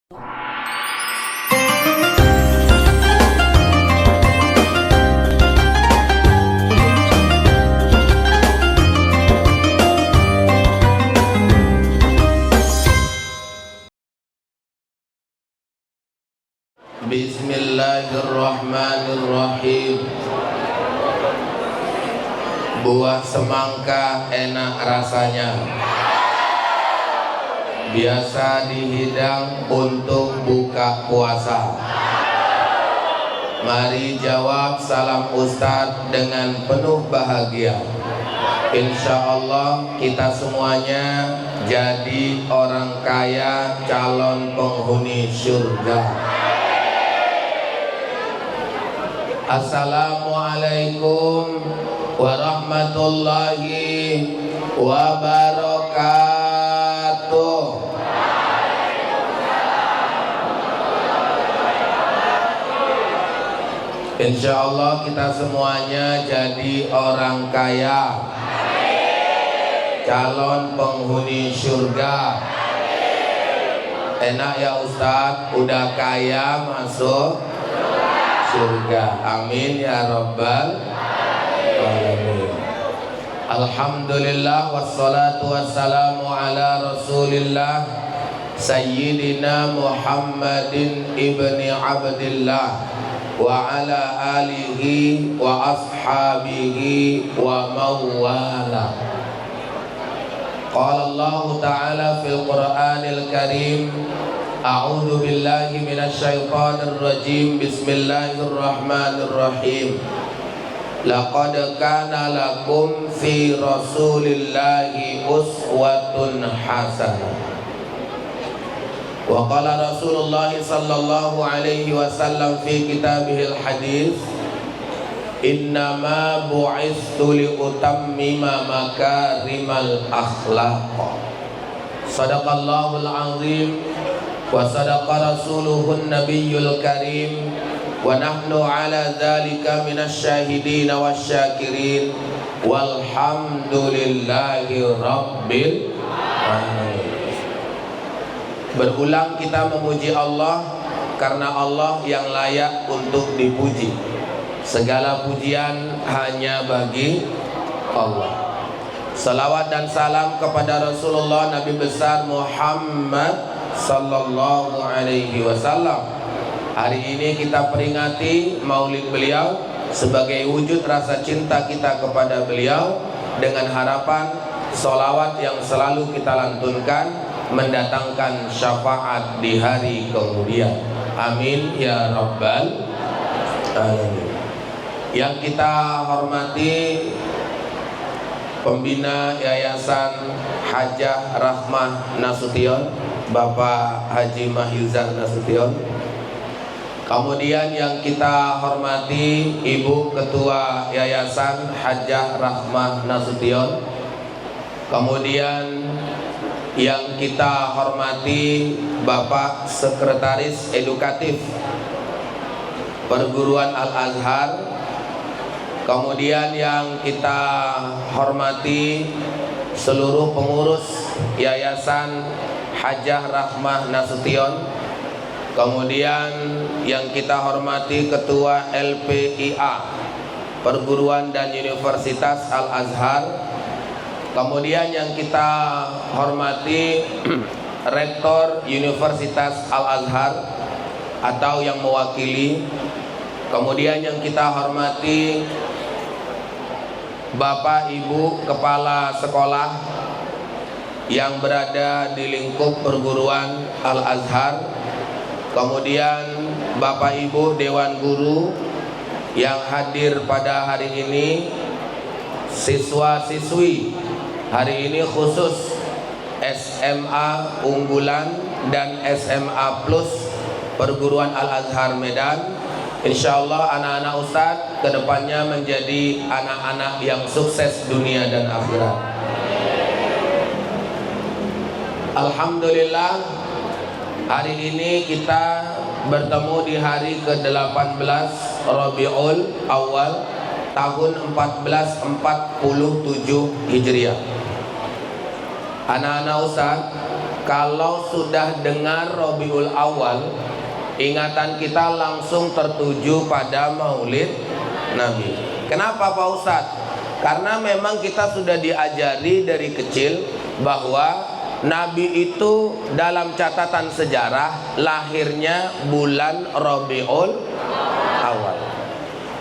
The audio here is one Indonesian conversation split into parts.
Bismillahirrahmanirrahim. Buah semangka enak rasanya, biasa dihidang untuk buka puasa. Mari jawab salam Ustadz dengan penuh bahagia. Insya Allah kita semuanya jadi orang kaya, calon penghuni surga. Assalamualaikum warahmatullahi wabarakatuh. Insya Allah kita semuanya jadi orang kaya, calon penghuni surga. Enak ya Ustadz, udah kaya masuk surga. Amin ya rabbal alamin. Alhamdulillah wassalatu wassalamu ala rasulillah Sayyidina Muhammadin ibni Abdillah wa ala alihi wa ashabihi wa mawala. Qala Allah ta'ala fil Qur'anil Karim, A'udzu billahi minasyaitonir rajim. Bismillahirrahmanirrahim. Laqad kana lakum fi Rasulillahi uswatun hasanah. Wa qala Rasulullah sallallahu alaihi wasallam fi kitabihil hadis, innama bu'istu li utammima makarimal akhlaq. Sadaqallahul azim wa sadaqa rasuluhun nabiyyul karim wa nahnu ala dzalika minasyahidin wasyakirin walhamdulillahi rabbil alamin. Berulang kita memuji Allah karena Allah yang layak untuk dipuji. Segala pujian hanya bagi Allah. Salawat dan salam kepada Rasulullah Nabi besar Muhammad sallallahu alaihi wasallam. Hari ini kita peringati maulid beliau sebagai wujud rasa cinta kita kepada beliau, dengan harapan sholawat yang selalu kita lantunkan mendatangkan syafaat di hari kemudian. Amin ya rabbal alamin. Yang kita hormati pembina Yayasan Hajah Rahmah Nasution, Bapak Haji Mahyuzan Nasution. Kemudian yang kita hormati Ibu Ketua Yayasan Hajah Rahmah Nasution. Kemudian yang kita hormati Bapak Sekretaris Edukatif Perguruan Al-Azhar. Kemudian yang kita hormati seluruh pengurus Yayasan Hajah Rahmah Nasution. Kemudian yang kita hormati Ketua LPIA Perguruan dan Universitas Al-Azhar. Kemudian yang kita hormati Rektor Universitas Al-Azhar atau yang mewakili. Kemudian yang kita hormati Bapak Ibu Kepala Sekolah yang berada di lingkup perguruan Al-Azhar. Kemudian Bapak Ibu Dewan Guru yang hadir pada hari ini, siswa-siswi hari ini khusus SMA Unggulan dan SMA Plus Perguruan Al-Azhar Medan. Insya Allah anak-anak Ustadz kedepannya menjadi anak-anak yang sukses dunia dan akhirat. Alhamdulillah, hari ini kita bertemu di hari ke-18 Rabiul Awal tahun 1447 Hijriah. Anak-anak Ustadz, kalau sudah dengar Rabiul Awal, ingatan kita langsung tertuju pada Maulid Nabi. Kenapa Pak Ustadz? Karena memang kita sudah diajari dari kecil bahwa Nabi itu dalam catatan sejarah lahirnya bulan Rabiul Awal.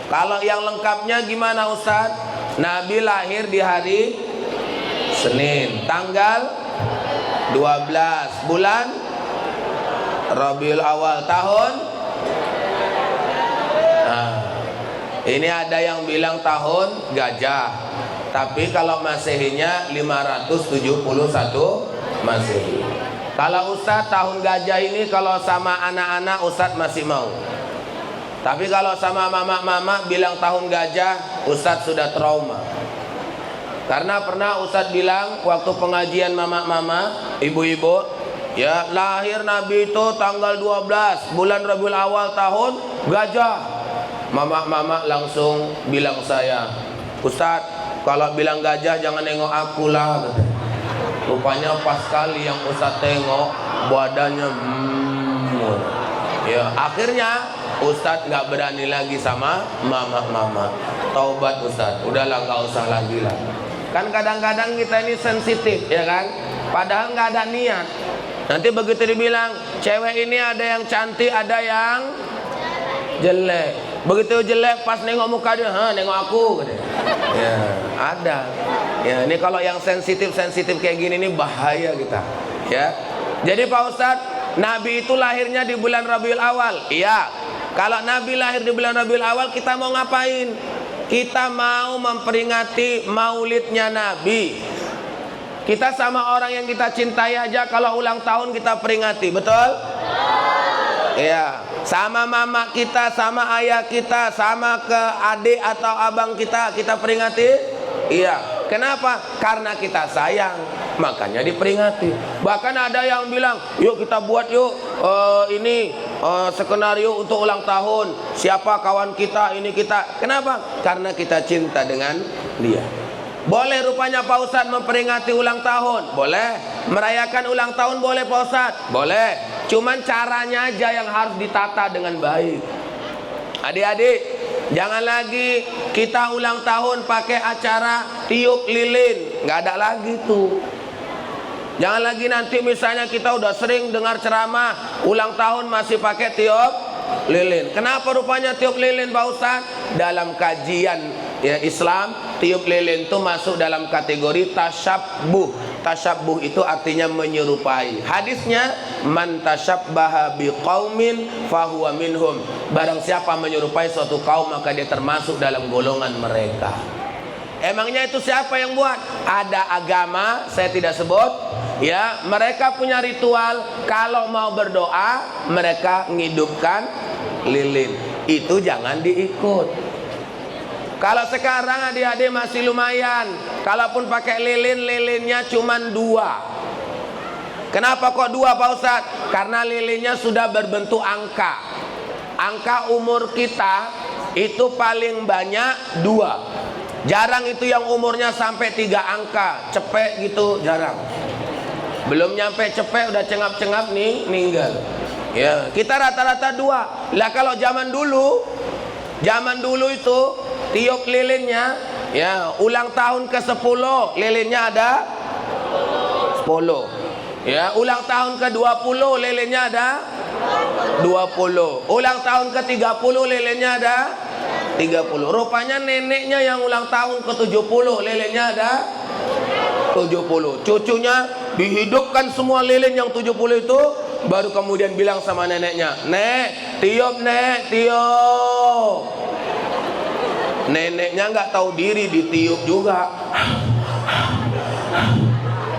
Kalau yang lengkapnya gimana Ustadz? Nabi lahir di hari Senin, tanggal 12 bulan Rabiul Awal tahun. Nah, ini ada yang bilang tahun gajah, tapi kalau Masehinya 571 Masehi. Kalau Ustadz tahun gajah ini kalau sama anak-anak Ustadz masih mau. Tapi kalau sama mama-mama bilang tahun gajah, Ustadz sudah trauma. Karena pernah Ustadz bilang waktu pengajian mama-mama, ibu-ibu, ya lahir Nabi itu tanggal 12 bulan Rabiul Awal tahun gajah. Mama-mama langsung bilang saya, Ustadz kalau bilang gajah jangan nengok aku lah. Rupanya pas sekali yang Ustadz tengok badannya ya akhirnya Ustadz nggak berani lagi sama mama-mama. Taubat Ustadz, udahlah nggak usah lagi lah. Kan kadang-kadang kita ini sensitif ya kan, padahal nggak ada niat. Nanti begitu dibilang cewek ini ada yang cantik, ada yang jelek. Begitu jelek pas nengok muka dia, nengok aku. Ya ada. Ya ini kalau yang sensitif kayak gini ini bahaya kita. Ya. Jadi Pak Ustadz, Nabi itu lahirnya di bulan Rabiul Awal. Iya. Kalau Nabi lahir di bulan Rabiul Awal, kita mau ngapain? Kita mau memperingati maulidnya Nabi. Kita sama orang yang kita cintai aja kalau ulang tahun kita peringati, betul? Iya. Sama mama kita, sama ayah kita, sama ke adik atau abang kita peringati? Iya. Kenapa? Karena kita sayang, makanya diperingati. Bahkan ada yang bilang, yuk kita buat yuk skenario untuk ulang tahun. Siapa kawan kita, ini kita. Kenapa? Karena kita cinta dengan dia. Boleh rupanya Pak Ustadz memperingati ulang tahun? Boleh. Merayakan ulang tahun boleh Pak Ustadz? Boleh. Cuman caranya aja yang harus ditata dengan baik. Adik-adik, jangan lagi kita ulang tahun pakai acara tiup lilin. Nggak ada lagi tuh. Jangan lagi nanti misalnya kita udah sering dengar ceramah, ulang tahun masih pakai tiup lilin. Kenapa rupanya tiup lilin Pak Ustadz? Dalam kajian ya Islam, tiup lilin itu masuk dalam kategori tasyabbuh. Tasyabbuh itu artinya menyerupai. Hadisnya, man tasyabbaha biqaumin fahuwa minhum. Barang siapa menyerupai suatu kaum maka dia termasuk dalam golongan mereka. Emangnya itu siapa yang buat? Ada agama, saya tidak sebut. Ya, mereka punya ritual. Kalau mau berdoa, mereka ngidupkan lilin. Itu jangan diikut. Kalau sekarang adik-adik masih lumayan. Kalaupun pakai lilin, lilinnya cuma 2. Kenapa kok 2 Pak Ustadz? Karena lilinnya sudah berbentuk angka. Angka umur kita itu paling banyak 2. Jarang itu yang umurnya sampai 3 angka. Cepet gitu jarang. Belum nyampe cepet udah cengap-cengap nih meninggal. Ya, kita rata-rata 2. Lah kalau zaman dulu itu tiup lilinnya, ya ulang tahun ke-10 lilinnya ada 10. Ya, ulang tahun ke-20 lilinnya ada 20. Ulang tahun ke-30 lilinnya ada 30. Rupanya neneknya yang ulang tahun ke-70 lilinnya ada 70. Cucunya dihidupkan semua lilin yang 70 itu, baru kemudian bilang sama neneknya, "Nek, tiup nek, tiup." Neneknya nggak tahu diri, ditiup juga.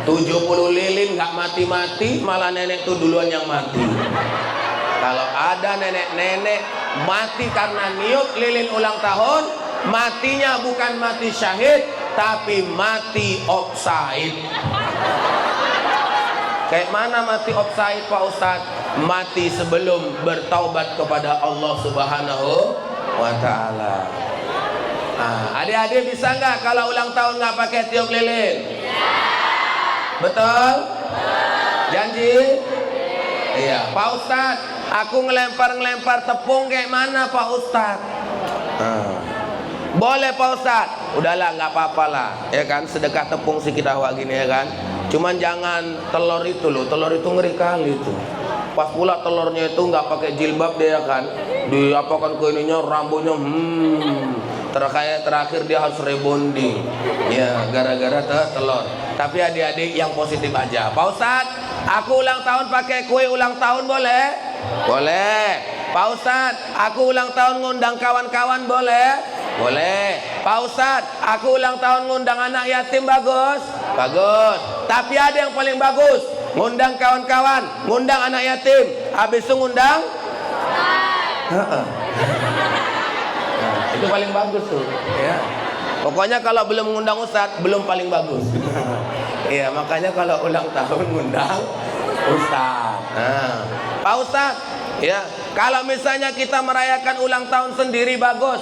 70 lilin nggak mati-mati, malah nenek tuh duluan yang mati. Kalau ada nenek-nenek mati karena niup lilin ulang tahun, matinya bukan mati syahid, tapi mati offside. Kayak mana mati offside Pak Ustadz? Mati sebelum bertaubat kepada Allah Subhanahu wa Ta'ala. Nah, adik-adik bisa nggak kalau ulang tahun nggak pakai tiup lilin? Betul? Janji? Iya. Pak Ustadz, aku ngelempar tepung kayak mana Pak Ustadz? Boleh Pak Ustadz. Udahlah, nggak apa-apa lah, ya kan, sedekah tepung sedikit awak gini, ya kan. Cuman jangan telur itu loh, telur itu ngeri kali itu. Pas pula telurnya itu nggak pakai jilbab dia, kan, diapakan ke ininya, rambutnya terakhir dia harus rebonding, ya, gara-gara telur. Tapi adik-adik yang positif aja. Pak Ustadz, aku ulang tahun pakai kue ulang tahun boleh? Boleh. Pak Ustadz, aku ulang tahun ngundang kawan-kawan boleh? Boleh. Pak Ustadz, aku ulang tahun ngundang anak yatim bagus? Bagus. Tapi ada yang paling bagus, ngundang kawan-kawan, ngundang anak yatim, habis itu ngundang itu paling bagus tuh, ya. Pokoknya kalau belum ngundang Ustadz, belum paling bagus. Iya, makanya kalau ulang tahun ngundang Ustadz. Pak Ustadz, ya, kalau misalnya kita merayakan ulang tahun sendiri bagus.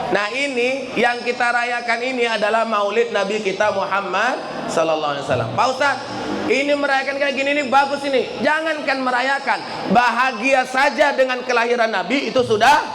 Nah, ini yang kita rayakan ini adalah Maulid Nabi kita Muhammad sallallahu alaihi wasallam. Pak Ustadz, ini merayakan kayak gini, ini bagus ini. Jangankan merayakan, bahagia saja dengan kelahiran Nabi itu sudah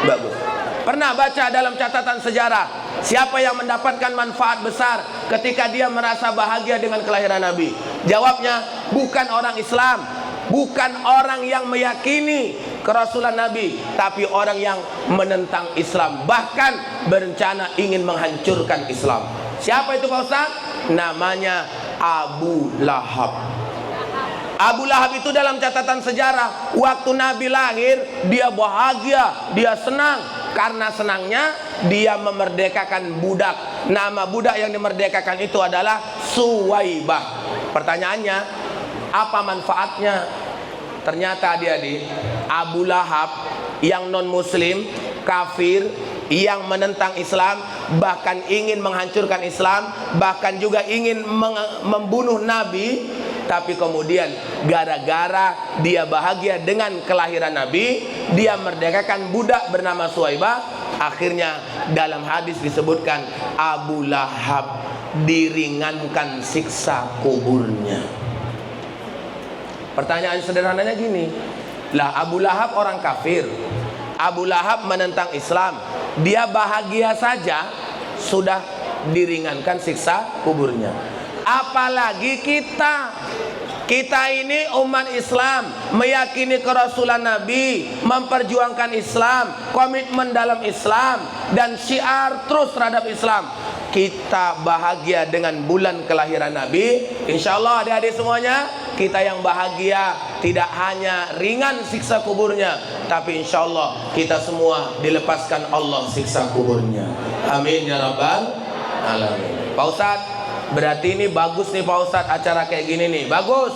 bagus. Pernah baca dalam catatan sejarah, siapa yang mendapatkan manfaat besar ketika dia merasa bahagia dengan kelahiran Nabi? Jawabnya, bukan orang Islam, bukan orang yang meyakini kerasulan Nabi, tapi orang yang menentang Islam, bahkan berencana ingin menghancurkan Islam. Siapa itu Pak Ustaz? Namanya Abu Lahab. Abu Lahab itu dalam catatan sejarah, waktu Nabi lahir, dia bahagia, dia senang. Karena senangnya dia memerdekakan budak. Nama budak yang dimerdekakan itu adalah Suwaibah. Pertanyaannya, apa manfaatnya? Ternyata adik-adik, Abu Lahab yang non muslim, kafir, yang menentang Islam, bahkan ingin menghancurkan Islam, bahkan juga ingin membunuh Nabi. Tapi kemudian gara-gara dia bahagia dengan kelahiran Nabi, dia merdekakan budak bernama Suwaibah. Akhirnya dalam hadis disebutkan Abu Lahab diringankan siksa kuburnya. Pertanyaan sederhananya gini, lah Abu Lahab orang kafir, Abu Lahab menentang Islam, dia bahagia saja sudah diringankan siksa kuburnya. Apalagi kita ini umat Islam, meyakini kerasulan Nabi, memperjuangkan Islam, komitmen dalam Islam, dan syiar terus terhadap Islam. Kita bahagia dengan bulan kelahiran Nabi. Insya Allah adik-adik semuanya, kita yang bahagia tidak hanya ringan siksa kuburnya, tapi insya Allah kita semua dilepaskan Allah siksa kuburnya. Amin ya rabbal alamin. Pak Ustadz, berarti ini bagus nih Pak Ustadz, acara kayak gini nih bagus.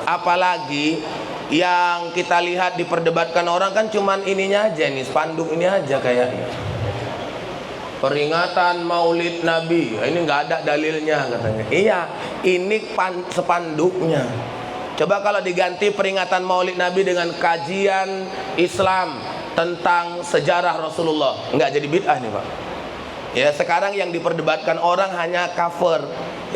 Apalagi yang kita lihat diperdebatkan orang kan cuman ininya aja nih, spanduk ini aja kayaknya. Peringatan Maulid Nabi, ini nggak ada dalilnya katanya. Iya, ini spanduknya. Coba kalau diganti peringatan Maulid Nabi dengan kajian Islam tentang sejarah Rasulullah, nggak jadi bid'ah nih Pak. Ya, sekarang yang diperdebatkan orang hanya cover,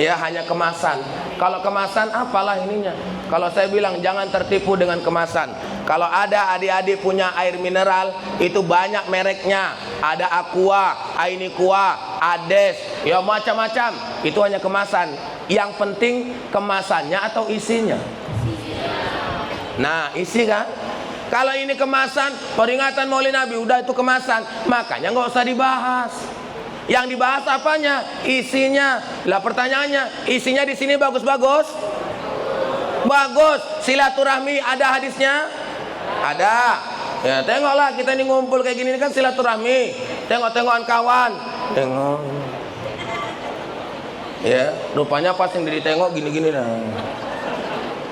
ya, hanya kemasan. Kalau kemasan apalah ininya. Kalau saya bilang jangan tertipu dengan kemasan. Kalau ada adik-adik punya air mineral, itu banyak mereknya. Ada Aqua, Ainikua, Ades, ya macam-macam. Itu hanya kemasan. Yang penting kemasannya atau isinya. Nah, isi kan. Kalau ini kemasan, peringatan Maulid Nabi, udah itu kemasan, makanya nggak usah dibahas. Yang dibahas apanya? Isinya. Lah pertanyaannya, isinya di sini bagus-bagus? Bagus. Silaturahmi ada hadisnya? Ada. Ya, tengoklah kita ini ngumpul kayak gini, ini kan silaturahmi. Tengok-tengokan kawan. Tengok. Ya, rupanya pas yang ditengok gini-gini nah.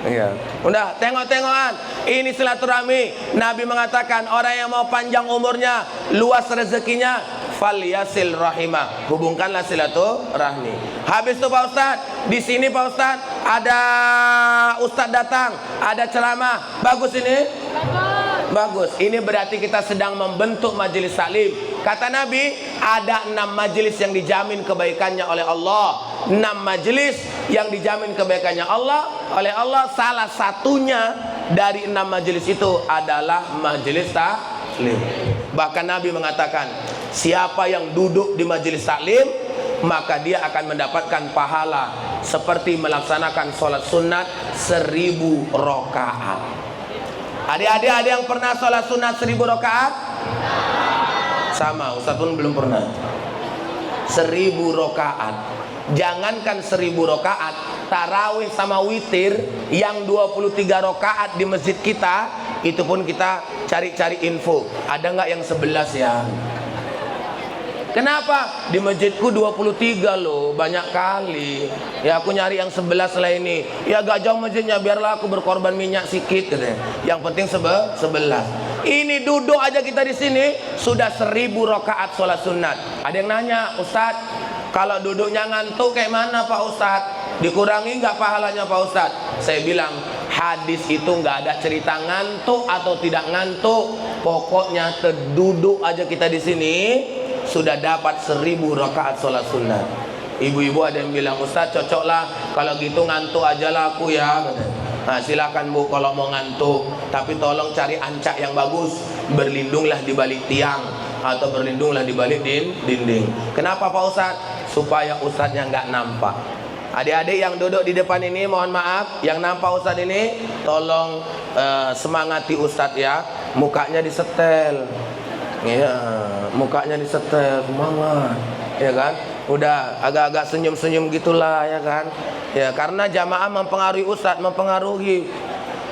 Iya. Udah, tengok-tengokan. Ini silaturahmi. Nabi mengatakan orang yang mau panjang umurnya, luas rezekinya, falyasil rahimah, hubungkanlah silaturahmi. Habis itu Pak Ustaz, di sini Pak Ustaz ada Ustaz datang, ada ceramah, bagus ini? Bagus. Ini berarti kita sedang membentuk majelis taklim. Kata Nabi, ada 6 majelis yang dijamin kebaikannya oleh Allah. 6 majelis yang dijamin kebaikannya oleh Allah. Salah satunya dari 6 majelis itu adalah majelis taklim. Bahkan Nabi mengatakan, siapa yang duduk di majelis taklim, maka dia akan mendapatkan pahala seperti melaksanakan sholat sunat 1000 rakaat. Adik-adik ada yang pernah sholat sunat 1000 rakaat? Sama, Ustaz pun belum pernah. 1000 rakaat. Jangankan 1000 rakaat, tarawih sama witir yang 23 rakaat di masjid kita, itu pun kita cari-cari info. Ada nggak yang 11 ya? Kenapa? Di masjidku 23 loh, banyak kali. Ya aku nyari yang 11 lah ini. Ya gak jauh masjidnya, biarlah aku berkorban minyak sedikit katanya. Yang penting 11. Ini duduk aja kita di sini sudah 1000 rakaat sholat sunat. Ada yang nanya, Ustaz, kalau duduknya ngantuk kayak mana Pak Ustaz? Dikurangi nggak pahalanya Pak Ustaz? Saya bilang, hadis itu nggak ada cerita ngantuk atau tidak ngantuk. Pokoknya terduduk aja kita di sini sudah dapat 1000 rakaat sholat sunat. Ibu-ibu ada yang bilang, Ustaz cocoklah kalau gitu ngantuk aja lah aku ya. Nah silakan Bu kalau mau ngantuk, tapi tolong cari ancak yang bagus. Berlindunglah di balik tiang atau berlindunglah di balik dinding. Kenapa Pak Ustaz? Supaya Ustaznya nggak nampak. Adik-adik yang duduk di depan ini mohon maaf, yang nampak Ustaz ini tolong semangati Ustaz ya. Mukanya disetel. Ya, mukanya disetel, semangat, ya kan? Udah agak-agak senyum-senyum gitulah, ya kan? Ya, karena jamaah mempengaruhi Ustadz, mempengaruhi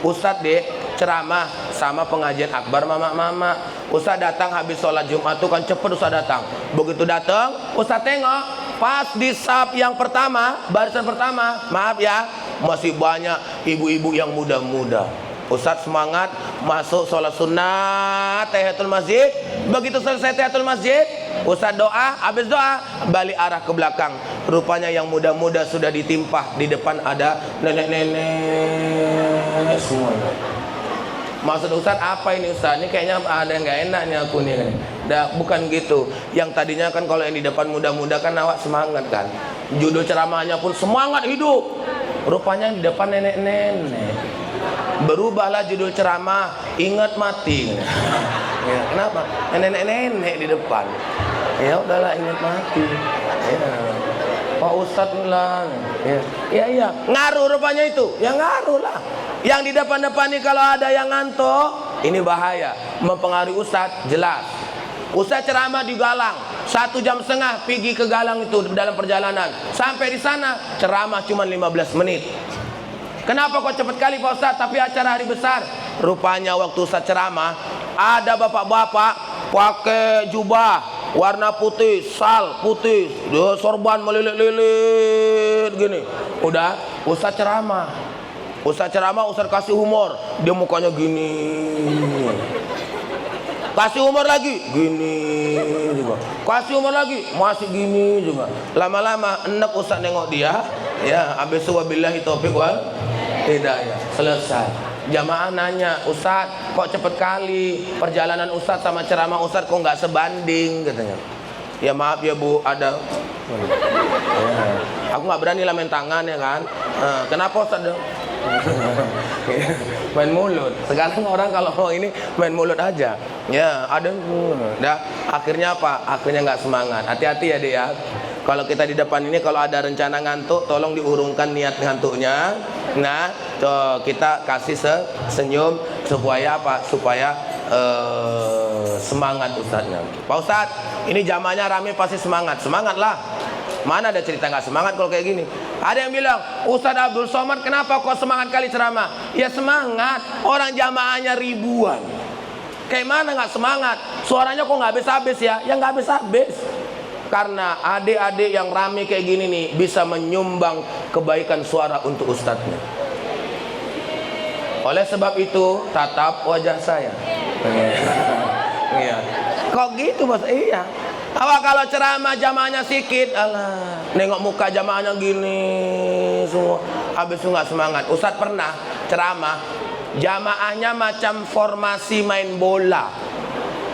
Ustadz deh ceramah sama pengajian akbar mama-mama. Ustadz datang habis sholat Jumat tuh kan cepet Ustadz datang. Begitu datang, Ustadz tengok pas di saf yang pertama, barisan pertama, maaf ya, masih banyak ibu-ibu yang muda-muda. Ustadz semangat masuk sholat sunat tahiyatul masjid. Begitu selesai tahiyatul masjid, Ustadz doa, habis doa balik arah ke belakang. Rupanya yang muda-muda sudah ditimpah, di depan ada nenek-nenek semuanya. Maksud Ustadz apa ini Ustadz? Ini kayaknya ada yang gak enak nih aku nih. Bukan gitu. Yang tadinya kan kalau yang di depan muda-muda kan awak semangat kan. Judul ceramahnya pun semangat hidup. Rupanya yang di depan nenek-nenek. Berubahlah judul ceramah, ingat mati. Ya, kenapa? Nenek-nenek di depan. Ya udahlah, ingat mati. Ya. Pak Ustadz lah. Ya. Ngaruh rupanya itu. Ya ngaruh lah. Yang di depan-depan ini kalau ada yang ngantuk, ini bahaya. Mempengaruhi Ustadz, jelas. Ustadz ceramah di Galang, 1,5 jam pergi ke Galang itu dalam perjalanan. Sampai di sana ceramah cuma 15 menit. Kenapa kok cepat kali Pak Ustadz? Tapi acara hari besar. Rupanya waktu Ustadz ceramah, ada bapak-bapak pakai jubah warna putih, sal putih, dia sorban melilit-lilit gini. Udah, Ustadz ceramah. Ustadz kasih humor, dia mukanya gini. Kasih humor lagi, gini juga. Kasih humor lagi, masih gini juga. Lama-lama enak Ustadz nengok dia. Ya, habis wabillahi taufiq wal hidayah. Selesai. Jamaah nanya, Ustadz kok cepet kali perjalanan Ustadz sama ceramah Ustadz kok nggak sebanding katanya. Ya maaf ya Bu, ada. Ya. Aku nggak berani lah main tangan ya kan. Kenapa Ustadz dong? Main mulut. Sekarang orang kalau mau ini main mulut aja. Ya ada. Dah. Akhirnya apa? Akhirnya nggak semangat. Hati-hati ya deh ya. Kalau kita di depan ini kalau ada rencana ngantuk, tolong diurungkan niat ngantuknya. Nah, kita kasih senyum supaya apa? Supaya semangat Ustadznya. Pak Ustadz, ini jamaahnya rame pasti semangat. Semangatlah. Mana ada cerita nggak semangat kalau kayak gini? Ada yang bilang, Ustadz Abdul Somad kenapa kok semangat kali ceramah? Ya semangat. Orang jamaahnya ribuan. Kayak mana nggak semangat? Suaranya kok nggak habis-habis ya? Ya nggak habis-habis. Karena adik-adik yang rame kayak gini nih bisa menyumbang kebaikan suara untuk ustadznya. Oleh sebab itu tatap wajah saya. Iya. Kok gitu Mas? Iya. Awak kalau ceramah jamaahnya sikit, alah, nengok muka jamaahnya gini semua, habis itu nggak semangat. Ustadz pernah ceramah, jamaahnya macam formasi main bola.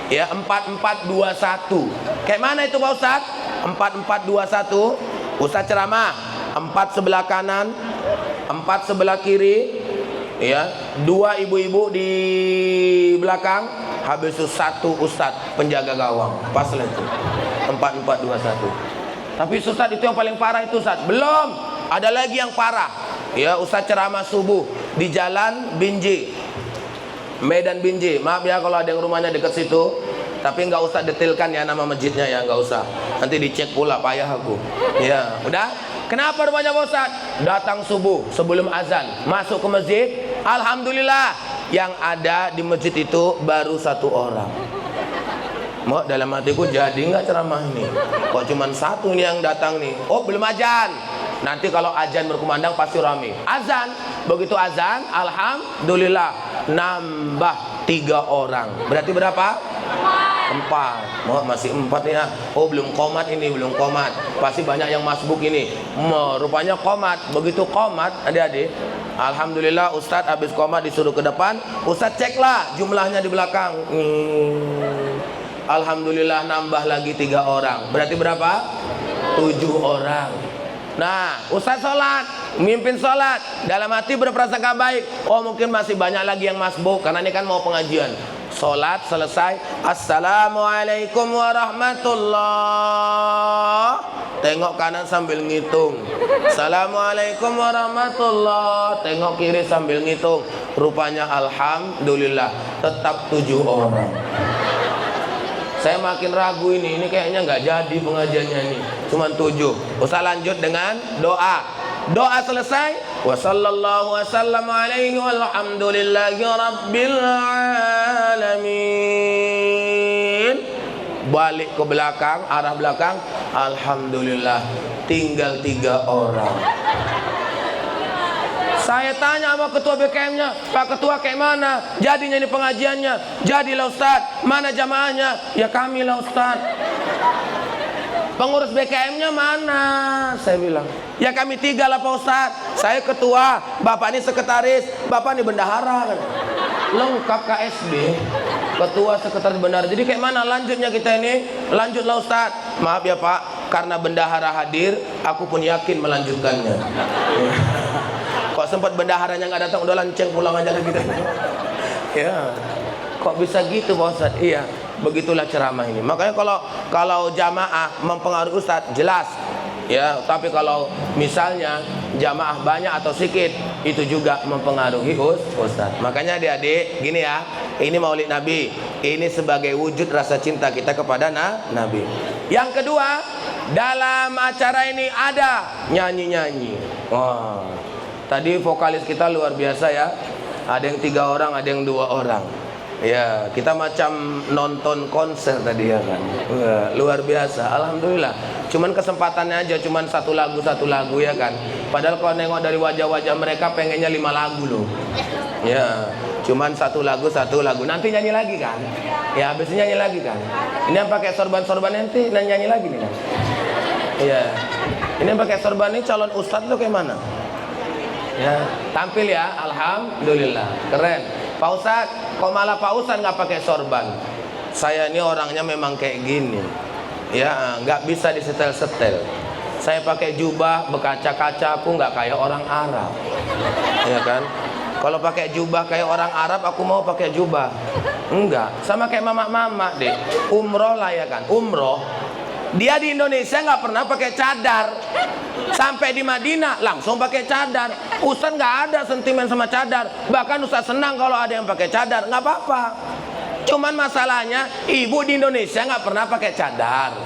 Ya 4-4-2-1. Kayak mana itu Pak Ustadz? 4-4-2-1. Ustaz ceramah, 4 sebelah kanan, 4 sebelah kiri, ya, 2 ibu-ibu di belakang, habis itu 1 ustaz penjaga gawang. Pas lah itu. 4, 4, 2, 1. Tapi ustaz itu yang paling parah itu ustaz. Belum, ada lagi yang parah. Ya, ustaz ceramah subuh di Jalan Binjai, Medan Binjai. Maaf ya kalau ada yang rumahnya dekat situ, tapi nggak usah detailkan ya nama masjidnya ya, nggak usah. Nanti dicek pula payah aku. Ya, udah. Kenapa rumahnya Pak Ustaz? Datang subuh sebelum azan, masuk ke masjid. Alhamdulillah, yang ada di masjid itu baru 1 orang. Mau dalam hatiku, jadi nggak ceramah ini? Kok cuma 1 nih yang datang nih? Oh, belum azan. Nanti kalau azan berkumandang pasti rame. Azan, begitu azan, alhamdulillah nambah 3 orang. Berarti berapa? 4. Oh, masih 4 ya. Oh, belum qomat ini, belum qomat. Pasti banyak yang masbuk ini. Rupanya qomat. Begitu qomat, adik-adik, alhamdulillah Ustadz habis qomat disuruh ke depan. Ustadz ceklah jumlahnya di belakang. Alhamdulillah nambah lagi 3 orang. Berarti berapa? 7 orang. Nah, Ustaz sholat, mimpin sholat, dalam hati berprasangka baik. Oh, mungkin masih banyak lagi yang masbuk, karena ini kan mau pengajian. Sholat selesai, assalamualaikum warahmatullah. Tengok kanan sambil ngitung. Assalamualaikum warahmatullah. Tengok kiri sambil ngitung. Rupanya alhamdulillah tetap 7 orang. Saya makin ragu ini kayaknya nggak jadi pengajiannya ini. Cuman 7. Ustaz lanjut dengan doa. Doa selesai. Wa sallallahu wasallam alaihi walhamdulillahi rabbil alamin. Balik ke belakang, arah belakang. Alhamdulillah tinggal 3 orang. Saya tanya sama ketua BKM-nya, Pak Ketua kayak mana? Jadinya ini pengajiannya. Jadilah Ustaz, mana jamaahnya? Ya kami lah Ustaz. Pengurus BKM-nya mana? Saya bilang, ya kami 3 lah Pak Ustaz. Saya ketua, Bapak ini sekretaris, Bapak ini bendahara kan? Lengkap KSB, ketua, sekretaris, bendahara. Jadi kayak mana lanjutnya kita ini? Lanjutlah Ustaz. Maaf ya Pak, karena bendahara hadir, aku pun yakin melanjutkannya. Kok sempat bendaharanya nggak datang, udah lanceng pulang aja lagi. Ya, kok bisa gitu Pak Ustaz? Iya, begitulah ceramah ini. Makanya kalau jamaah mempengaruhi Ustaz, jelas. Ya, tapi kalau misalnya jamaah banyak atau sedikit, itu juga mempengaruhi Ustaz. Makanya adik-adik, gini ya, ini Maulid Nabi, ini sebagai wujud rasa cinta kita kepada Nabi. Yang kedua, dalam acara ini ada nyanyi-nyanyi. Wah. Tadi vokalis kita luar biasa ya. Ada yang 3 orang, ada yang 2 orang. Ya, kita macam nonton konser tadi ya kan. Luar biasa, alhamdulillah. Cuman kesempatannya aja, cuman satu lagu ya kan. Padahal kalau nengok dari wajah-wajah mereka pengennya 5 lagu loh. Ya, cuman satu lagu. Nanti nyanyi lagi kan? Ya, habis nyanyi lagi kan. Ini yang pakai sorban nanti nyanyi lagi nih kan. Iya. Ini yang pakai sorban ini calon ustadz lo kayak mana? Ya, tampil ya, alhamdulillah, keren. Pak Ustadz, kok malah Pak Ustadz nggak pakai sorban? Saya ini orangnya memang kayak gini, ya, nggak bisa disetel-setel. Saya pakai jubah berkaca-kaca, aku nggak kayak orang Arab, ya kan? Kalau pakai jubah kayak orang Arab, aku mau pakai jubah. Enggak, sama kayak mama-mama deh. Umroh lah ya kan, umroh. Dia di Indonesia nggak pernah pakai cadar. Sampai di Madinah langsung pakai cadar. Ustaz nggak ada sentimen sama cadar. Bahkan Ustaz senang kalau ada yang pakai cadar, nggak apa-apa. Cuman masalahnya ibu di Indonesia nggak pernah pakai cadar.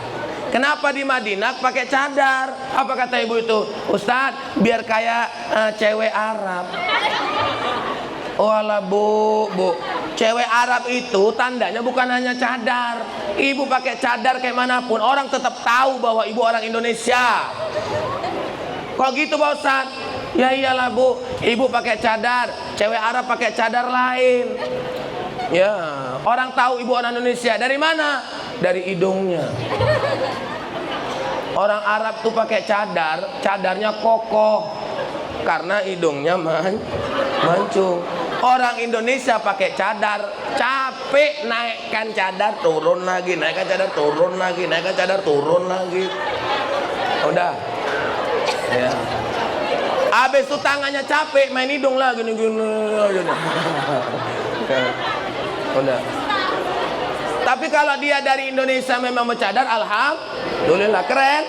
Kenapa di Madinah pakai cadar? Apa kata ibu itu? Ustaz, biar kayak cewek Arab. Oh alah bu, cewek Arab itu tandanya bukan hanya cadar. Ibu pakai cadar kayak manapun, orang tetap tahu bahwa ibu orang Indonesia. Kok gitu Pak Ustaz? Ya iyalah bu, ibu pakai cadar, cewek Arab pakai cadar lain. Ya, orang tahu ibu orang Indonesia. Dari mana? Dari hidungnya. Orang Arab tuh pakai cadar, cadarnya kokoh karena hidungnya mancung. Orang Indonesia pakai cadar, capek naikkan cadar turun lagi, naikkan cadar turun lagi, naikkan cadar turun lagi. Udah, Ya. Habis itu tangannya capek, main hidung lah gini-gini. Udah. Tapi kalau dia dari Indonesia memang bercadar, alhamdulillah keren.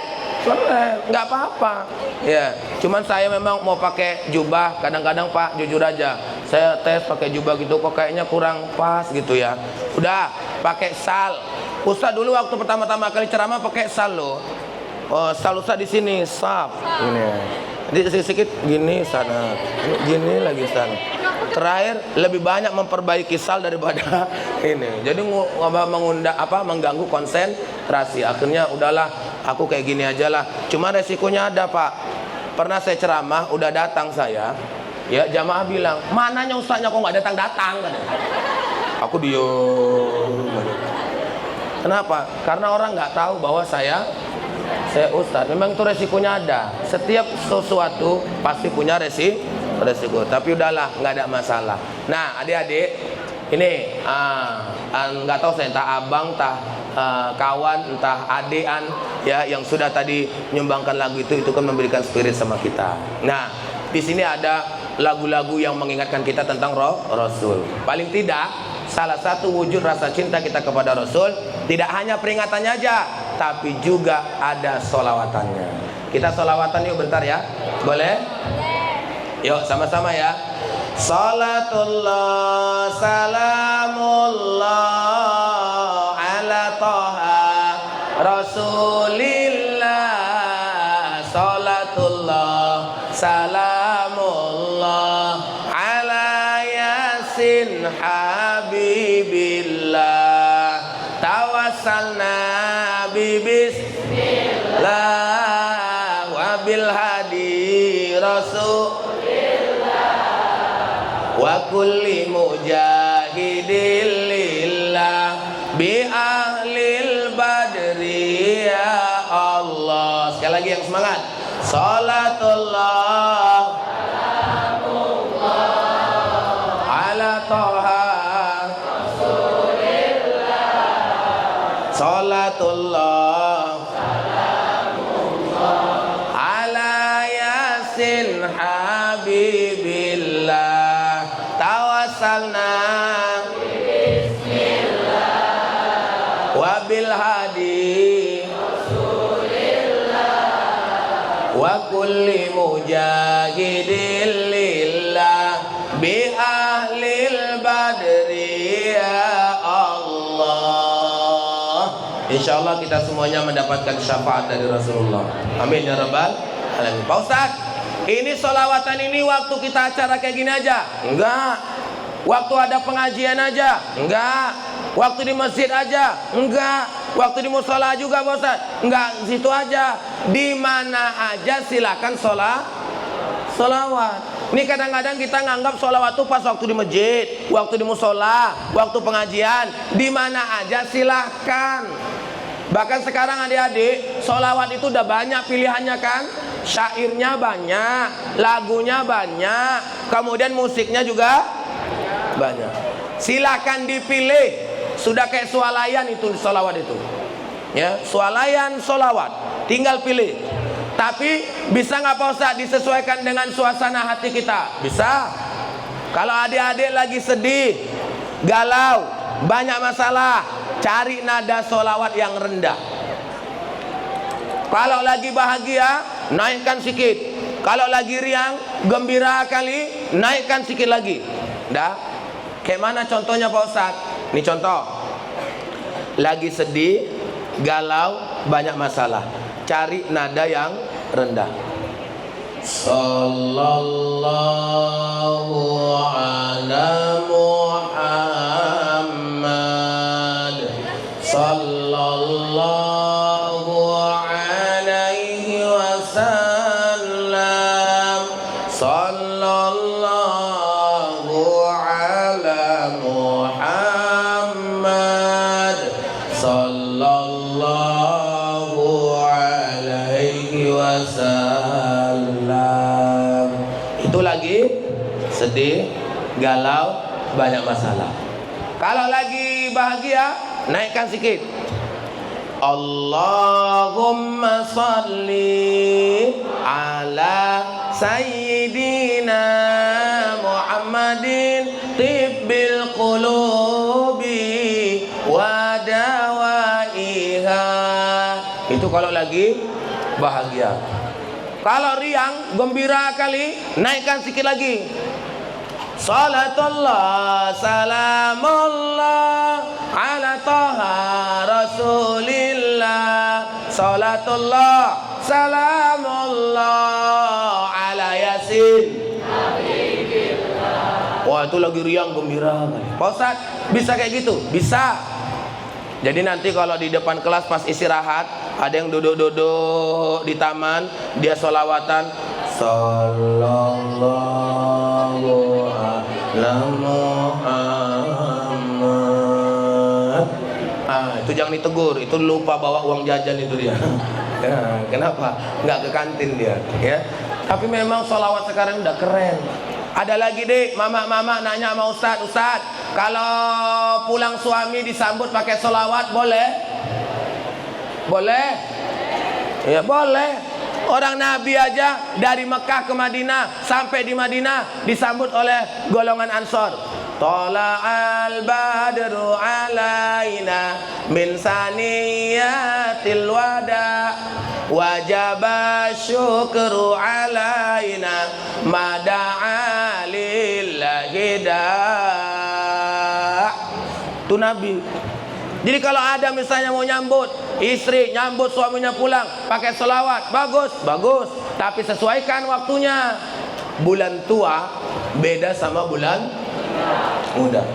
Nggak apa-apa. Ya, cuman saya memang mau pakai jubah. Kadang-kadang Pak, jujur aja, saya tes pakai jubah gitu kok kayaknya kurang pas gitu ya. Udah, pakai sal. Ustaz dulu waktu pertama-tama kali ceramah pakai sal loh. Oh, sal Ustaz di sini, sap. Ini. Jadi sedikit gini sana, gini lagi sana. Terakhir lebih banyak memperbaiki sal daripada ini. Jadi mengganggu konsentrasi. Akhirnya udahlah, aku kayak gini aja lah. Cuma resikonya ada Pak. Pernah saya ceramah, udah datang saya. Ya jamaah bilang, mananya ustaznya kok nggak datang-datang? Aku diem. Kenapa? Karena orang nggak tahu bahwa saya ustaz. Memang itu resikonya ada. Setiap sesuatu pasti punya resiko. Tapi udahlah, nggak ada masalah. Nah, adik-adik, ini nggak tahu saya entah abang, entah kawan, entah adean ya yang sudah tadi menyumbangkan lagu itu kan memberikan spirit sama kita. Nah, di sini ada lagu-lagu yang mengingatkan kita tentang Rasul. Paling tidak salah satu wujud rasa cinta kita kepada Rasul tidak hanya peringatannya aja, tapi juga ada solawatannya. Kita solawatan yuk bentar ya, boleh? Yuk sama-sama ya. Salatullah salamullah ala Taha Rasulillah. Salatullah salamullah ala Yasin Habibillah. Tawassalna bismillah wa bil hadi Rasul wa kulli mujahidin lillah bi ahlil badri ya Allah. Sekali lagi yang semangat. Salatullah ala Taha Rasulillah. Salatullah ala Yasin Habibillah. Tawassalna bismillah wa bil hadi Rasulillah wa kulli mujahidin lillah bi ahlil badri ya Allah. Insyaallah kita semuanya mendapatkan syafaat dari Rasulullah. Amin ya rabbal alamin. Pak Ustaz, ini sholawatan ini waktu kita acara kayak gini aja? Enggak. Waktu ada pengajian aja? Enggak. Waktu di masjid aja? Enggak. Waktu di musola juga Pak Ustaz? Enggak, situ aja. Di mana aja silakan sholawat. Ini kadang-kadang kita nganggap sholawat itu pas waktu di masjid, waktu di musola, waktu pengajian. Di mana aja silakan. Bahkan sekarang adik-adik, sholawat itu udah banyak pilihannya kan? Syairnya banyak, lagunya banyak, kemudian musiknya juga banyak. Silakan dipilih. Sudah kayak swalayan itu sholawat itu. Ya, swalayan sholawat. Tinggal pilih. Tapi bisa nggak Pak Ustaz disesuaikan dengan suasana hati kita? Bisa. Kalau adik-adik lagi sedih, galau, banyak masalah, cari nada sholawat yang rendah. Kalau lagi bahagia, naikkan sedikit. Kalau lagi riang, gembira kali, naikkan sedikit lagi. Dah. Kayak mana contohnya Pak Ustaz? Ini contoh. Lagi sedih, galau, banyak masalah. Cari nada yang rendah. Sallallahu ala Muhammad. Sallallahu alaihi wasallam. Sallallahu ala Muhammad. Sallallahu alaihi wasallam. Itu lagi sedih, galau, banyak masalah. Kalau lagi bahagia, naikkan sedikit. Allahumma salli ala sayyidina Muhammadin tibbil qulubi wa dawaiha. Itu kalau lagi bahagia. Kalau riang, gembira kali, naikkan sikit lagi. Salatullah salamullah ala taha rasulillah. Salatullah salamullah ala yasin. Wah, itu lagi riang gembira. Pak Ustaz, bisa kayak gitu? Bisa. Jadi nanti kalau di depan kelas pas istirahat, ada yang duduk-duduk di taman, dia sholawatan, sallallahu ala Muhammad. Itu jangan ditegur, itu lupa bawa uang jajan itu dia. Ya, kenapa? Nggak ke kantin dia, ya. Tapi memang sholawat sekarang udah keren. Ada lagi deh, mama-mama nanya sama Ustadz, Ustadz, kalau pulang suami disambut pakai sholawat boleh? Boleh? Ya boleh. Orang Nabi aja dari Mekah ke Madinah, sampai di Madinah disambut oleh golongan Ansor. Tala'al badru alaina min saniyatil wada wajaba syukru alaina mada'a lillahi da'. Itu Nabi. Jadi kalau ada misalnya mau nyambut istri, nyambut suaminya pulang pakai sholawat, bagus, bagus. Tapi sesuaikan waktunya. Bulan tua beda sama bulan muda.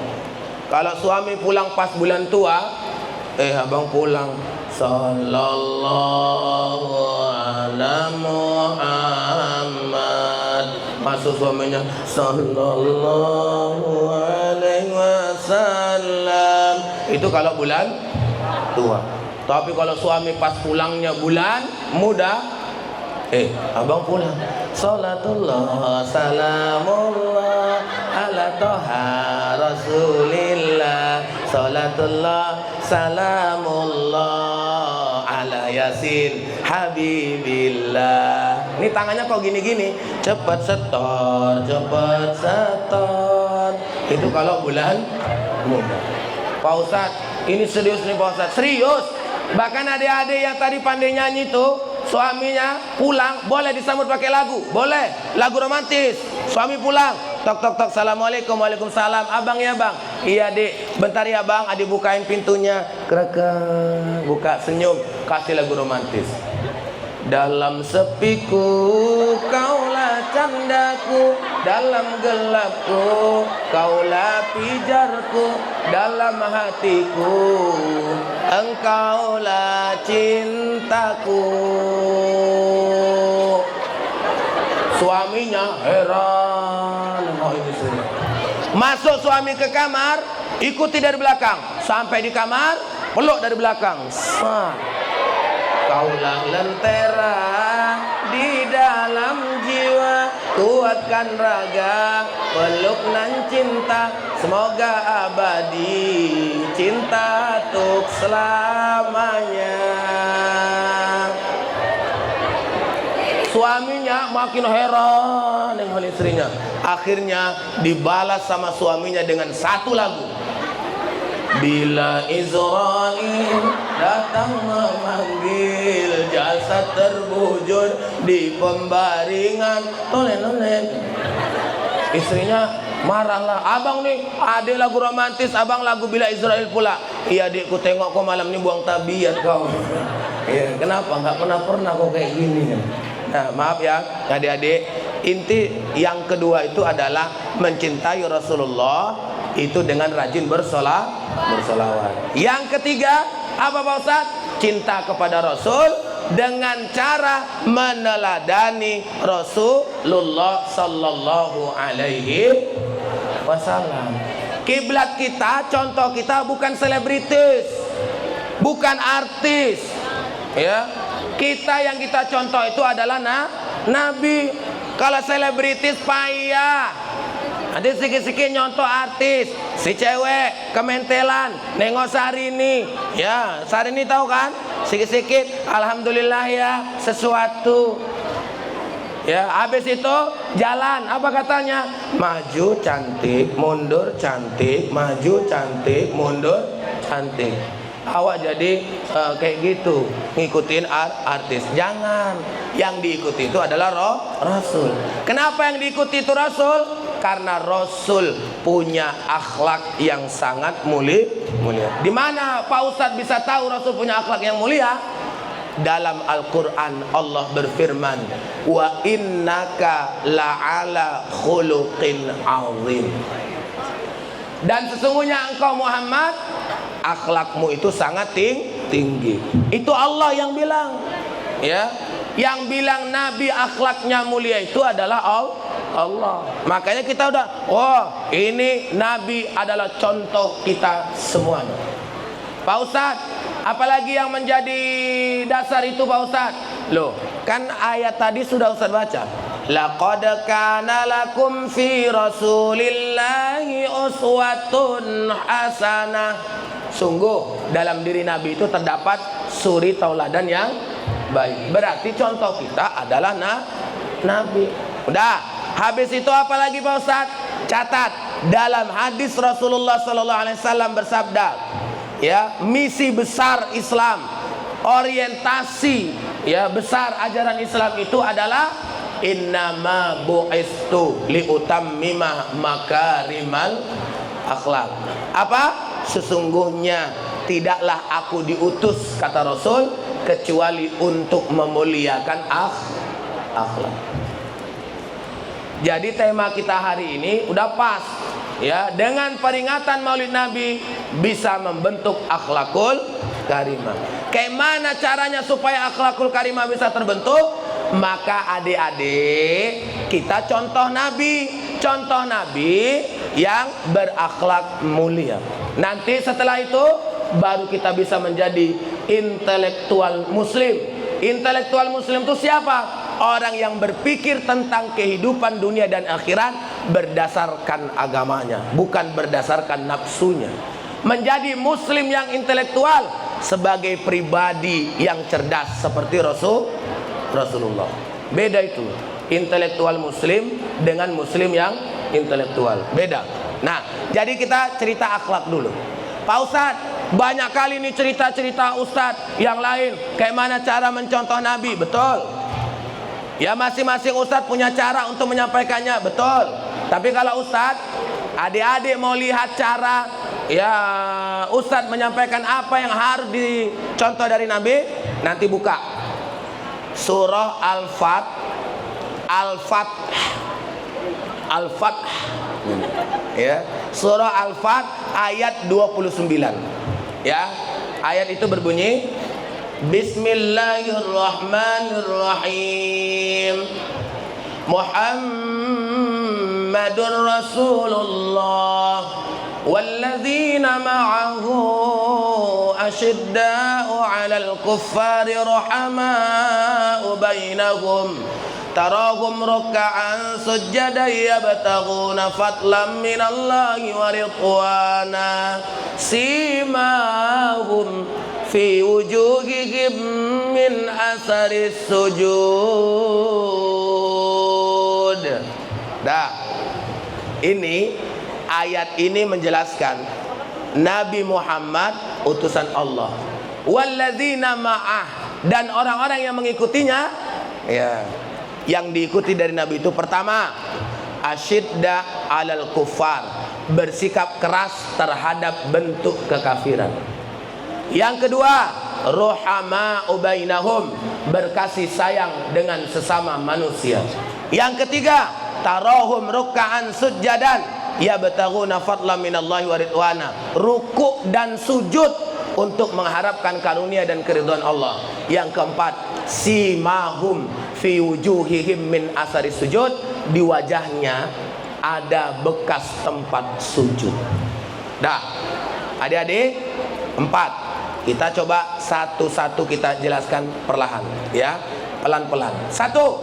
Kalau suami pulang pas bulan tua, abang pulang, sallallahu ala Muhammad. Masuk suaminya, sallallahu alaihi wasallam. Itu kalau bulan tua. Tapi kalau suami pas pulangnya bulan muda, abang pulang, salatullah salamullah ala toha rasulillah, salatullah salamullah ala yasin habibillah. Ini tangannya kok gini-gini, cepat setor, cepat setor. Itu kalau bulan muda. Pak Ustadz, ini serius nih Pak Ustadz, serius. Bahkan adik-adik yang tadi pandai nyanyi tuh, suaminya pulang boleh disambut pakai lagu, boleh, lagu romantis. Suami pulang, tok tok tok, assalamualaikum, waalaikumsalam. Abang ya bang, iya dek, bentar ya bang, adik bukain pintunya, kereka, buka, senyum, kasih lagu romantis. Dalam sepiku kaulah candaku, dalam gelapku kaulah pijarku, dalam hatiku engkaulah cintaku. Suaminya heran, masuk suami ke kamar, ikuti dari belakang, sampai di kamar peluk dari belakang. Kaulah lentera di dalam jiwa, kuatkan raga, peluk nan cinta, semoga abadi cinta untuk selamanya. Suaminya makin heran dengan istrinya. Akhirnya dibalas sama suaminya dengan satu lagu. Bila Israel datang memanggil, jasad terbujur di pembaringan, tolen-tolen. Istrinya marahlah, abang nih ada lagu romantis, abang lagu Bila Israel pula. Iya adikku, tengok kau malam ini buang tabiat kau. Ya, kenapa nggak pernah kau kayak gini? Nah, maaf ya adik-adik, inti yang kedua itu adalah mencintai Rasulullah itu dengan rajin bersolawat. Yang ketiga apa Pak Ustaz? Cinta kepada Rasul dengan cara meneladani Rasulullah sallallahu alaihi wasallam. Kiblat kita, contoh kita bukan selebritis, bukan artis, ya. Kita yang kita contoh itu adalah Nabi. Kalau selebritis payah. Nanti sikit-sikit nyontoh artis, si cewek kementelan, nengok Syahrini, ya Syahrini tahu kan? Sikit-sikit, alhamdulillah ya, sesuatu. Ya, habis itu jalan, apa katanya? Maju cantik, mundur cantik, maju cantik, mundur cantik. Awak jadi kayak gitu, ngikutin artis. Jangan. Yang diikuti itu adalah Rasul. Kenapa yang diikuti itu Rasul? Karena Rasul punya akhlak yang sangat mulia. Di mana Pak Ustadz bisa tahu Rasul punya akhlak yang mulia? Dalam Al-Quran Allah berfirman, wa innaka la'ala khuluqin azim. Dan sesungguhnya engkau Muhammad, akhlakmu itu sangat tinggi. Itu Allah yang bilang. Ya, yang bilang Nabi akhlaknya mulia itu adalah Allah. Makanya kita udah, oh ini Nabi adalah contoh kita semuanya. Pak Ustadz, apalagi yang menjadi dasar itu Pak Ustadz? Loh, kan ayat tadi sudah Ustadz baca. Laqad kana lakum fi Rasulillahi uswatun hasanah. Sungguh dalam diri Nabi itu terdapat suri tauladan yang baik. Berarti contoh kita adalah Nabi. Udah, habis itu apa lagi Pak Ustadz? Catat, dalam hadis Rasulullah SAW bersabda, ya, misi besar Islam, orientasi ya besar ajaran Islam itu adalah innama bu'istu liutammima makarimal akhlak. Apa? Sesungguhnya tidaklah aku diutus, kata Rasul, kecuali untuk memuliakan akhlak. Jadi tema kita hari ini udah pas. Ya, dengan peringatan Maulid Nabi bisa membentuk akhlakul karimah. Kayak mana caranya supaya akhlakul karimah bisa terbentuk? Maka adik-adik kita contoh Nabi yang berakhlak mulia. Nanti setelah itu baru kita bisa menjadi intelektual muslim. Intelektual muslim itu siapa? Orang yang berpikir tentang kehidupan dunia dan akhirat berdasarkan agamanya, bukan berdasarkan nafsunya. Menjadi muslim yang intelektual sebagai pribadi yang cerdas seperti Rasulullah. Beda itu, intelektual muslim dengan muslim yang intelektual. Beda. Nah, jadi kita cerita akhlak dulu. Pak Ustadz, banyak kali nih cerita-cerita Ustadz yang lain, kayak mana cara mencontoh Nabi. Betul. Ya, masing-masing Ustadz punya cara untuk menyampaikannya, betul. Tapi kalau Ustadz, adik-adik mau lihat cara ya Ustadz menyampaikan apa yang harus dicontoh dari Nabi, nanti buka surah Al-Fath ya, surah Al-Fath ayat 29. Ya, ayat itu berbunyi, Bismillahirrahmanirrahim. Muhammadur Rasulullah walladzina ma'ahu asyidda'u 'alal kuffari rahama'u bainahum tarahum ruk'an sujjadan yabtaghuna fadlan minallahi wa ridwana simahum fi wujuhihim min asaris sujud. Dah, ini ayat ini menjelaskan Nabi Muhammad utusan Allah, walladzina ma'ah, dan orang-orang yang mengikutinya. Ya, yang diikuti dari Nabi itu pertama, asyidda alal kufar, bersikap keras terhadap bentuk kekafiran. Yang kedua, ruhama ubainahum, berkasih sayang dengan sesama manusia. Yang ketiga, tarahum ruk'an sujjadan yabtaghuna fadlan minallahi wa ridwana, rukuk dan sujud untuk mengharapkan karunia dan keridhaan Allah. Yang keempat, simahum fi wujuhihim min asari sujud, di wajahnya ada bekas tempat sujud. Dah, adik-adik, empat. Kita coba satu-satu kita jelaskan perlahan, ya, pelan-pelan. Satu,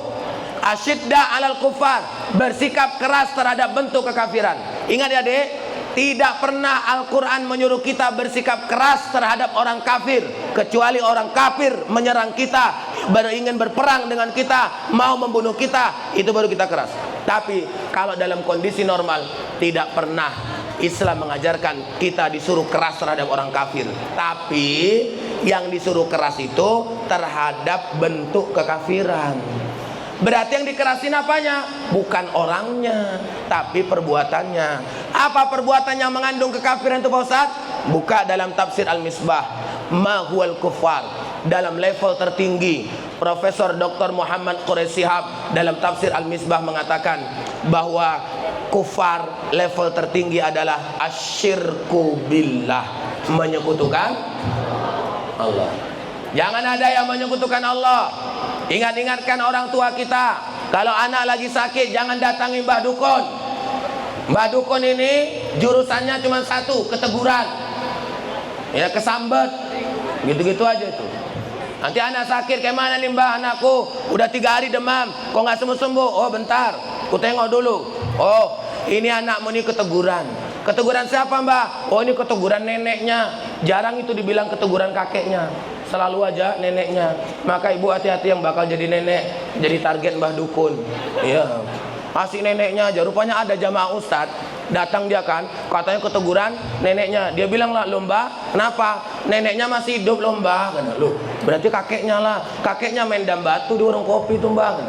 asyidda alal kufar, bersikap keras terhadap bentuk kekafiran. Ingat ya, adik, Tidak pernah Al-Quran menyuruh kita bersikap keras terhadap orang kafir, kecuali orang kafir menyerang kita, ingin berperang dengan kita, mau membunuh kita, itu baru kita keras. Tapi kalau dalam kondisi normal, tidak pernah Islam mengajarkan kita disuruh keras terhadap orang kafir. Tapi yang disuruh keras itu terhadap bentuk kekafiran. Berarti yang dikerasin apanya? Bukan orangnya, tapi perbuatannya. Apa perbuatan yang mengandung kekafiran itu Pak Ustaz? Buka dalam tafsir Al-Misbah, Ma huwal kufar, dalam level tertinggi. Profesor Dr. Muhammad Quraisy Shihab dalam tafsir Al-Misbah mengatakan bahwa kufar level tertinggi adalah asyirku billah, menyekutukan Allah. Jangan ada yang menyekutukan Allah. Ingat-ingatkan orang tua kita, kalau anak lagi sakit jangan datangi Mbah Dukun. Mbah Dukun ini jurusannya cuma satu, keteguran, ya, kesambet, gitu-gitu aja itu. Nanti anak sakit, kayak mana nih Mbah, anakku udah 3 hari demam, kok nggak sembuh-sembuh? Oh bentar, ku tengok dulu. Oh ini anakmu ini keteguran. Keteguran siapa Mbah? Oh ini keteguran neneknya. Jarang itu dibilang keteguran kakeknya, selalu aja neneknya. Maka ibu hati-hati yang bakal jadi nenek, jadi target Mbah Dukun. Iya, asik neneknya aja. Rupanya ada jamaah ustad datang, dia kan katanya keteguran neneknya. Dia bilang lah, lomba kenapa? Neneknya masih hidup lomba. Kata, loh berarti kakeknya lah. Kakeknya main dam batu di warung kopi tuh Mbah.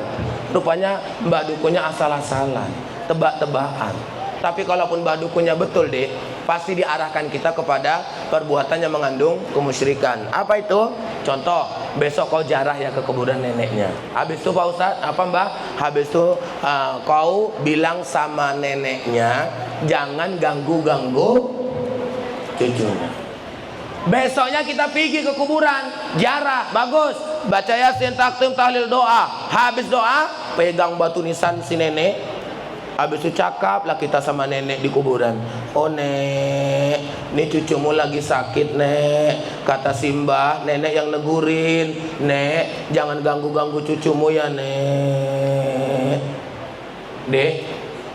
Rupanya Mbah Dukunnya asal-asalan, tebak-tebakan. Tapi kalaupun Mbah Dukunnya betul deh, pasti diarahkan kita kepada perbuatan yang mengandung kemusyrikan. Apa itu? Contoh, besok kau jarah ya ke kuburan neneknya. Habis itu Pak Ustadz, apa Mbah? Habis itu kau bilang sama neneknya, jangan ganggu-ganggu cucunya. Besoknya kita pergi ke kuburan, jarah, bagus, baca Yasin, takdim, tahlil, doa. Habis doa, pegang batu nisan si nenek. Habis itu cakaplah kita sama nenek di kuburan. Oh nek, ini cucumu lagi sakit nek. Kata Simbah, nenek yang negurin. Nek, jangan ganggu-ganggu cucumu ya nek. Dek,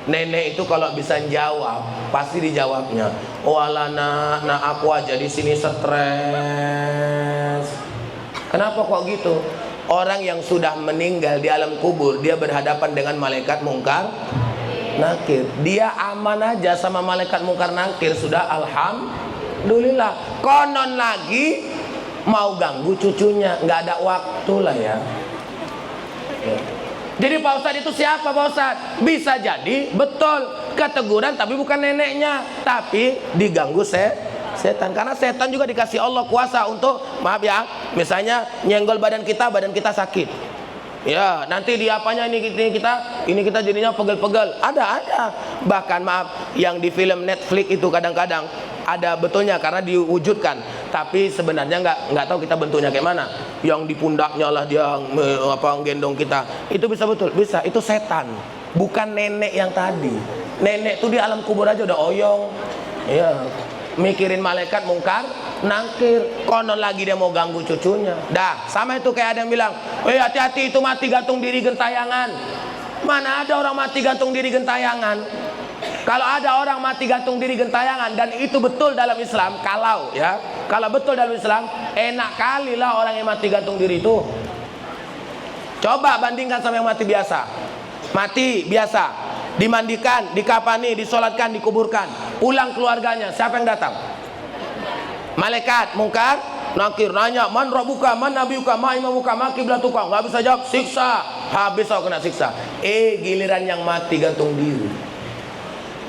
nenek itu kalau bisa jawab, pasti dijawabnya. Oh alah nak aku aja di sini stres. Kenapa kok gitu? Orang yang sudah meninggal di alam kubur, dia berhadapan dengan malaikat mungkar nakir, dia aman aja sama malaikat mungkar nakir, sudah alhamdulillah. Konon lagi mau ganggu cucunya, nggak ada waktu lah ya. Jadi Pak Ustadz itu siapa Pak Ustadz? Bisa jadi betul keteguran tapi bukan neneknya, tapi diganggu setan. Karena setan juga dikasih Allah kuasa untuk, maaf ya, misalnya nyenggol badan kita sakit. Ya, nanti di apanya ini kita jadinya pegel-pegel. Ada. Bahkan maaf, yang di film Netflix itu kadang-kadang ada betulnya karena diwujudkan. Tapi sebenarnya nggak tahu kita bentuknya kayak mana. Yang di pundaknya lah dia gendong kita. Itu bisa betul, bisa. Itu setan. Bukan nenek yang tadi. Nenek tuh di alam kubur aja udah oyong. Ya, mikirin malaikat mungkar nakir, konon lagi dia mau ganggu cucunya. Dah, sama itu kayak ada yang bilang, hati-hati itu mati gantung diri gentayangan. Mana ada orang mati gantung diri gentayangan? Kalau ada orang mati gantung diri gentayangan dan itu betul dalam Islam, kalau betul dalam Islam, enak kali lah orang yang mati gantung diri itu. Coba bandingkan sama yang mati biasa. Mati biasa, dimandikan, dikafani, disolatkan, dikuburkan, pulang keluarganya, siapa yang datang? Malaikat mungkar nakir, nanya man rabbuka, man nabiyuka, ma imamuka, ma kiblatuka. Nggak bisa jawab, siksa. Habis kau kena siksa. Giliran yang mati gantung diri,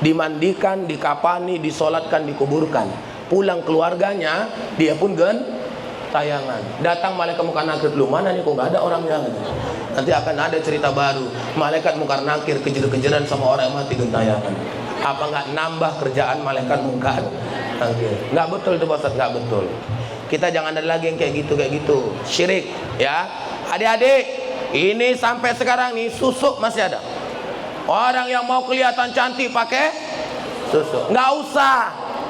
dimandikan, dikafani, disolatkan, dikuburkan, pulang keluarganya, dia pun gentayangan. Datang malaikat mungkar nakir, lu mana nih kok nggak ada orangnya? Nanti akan ada cerita baru, malaikat mungkar nakir kejar-kejaran sama orang yang mati gentayangan. Apa nggak nambah kerjaan malaikat mungkar nakir? Nggak betul itu Pak Ustadz, nggak betul. Kita jangan ada lagi yang kayak gitu. Syirik ya. Adik-adik, ini sampai sekarang nih susuk masih ada. Orang yang mau kelihatan cantik pakai susuk. Nggak usah.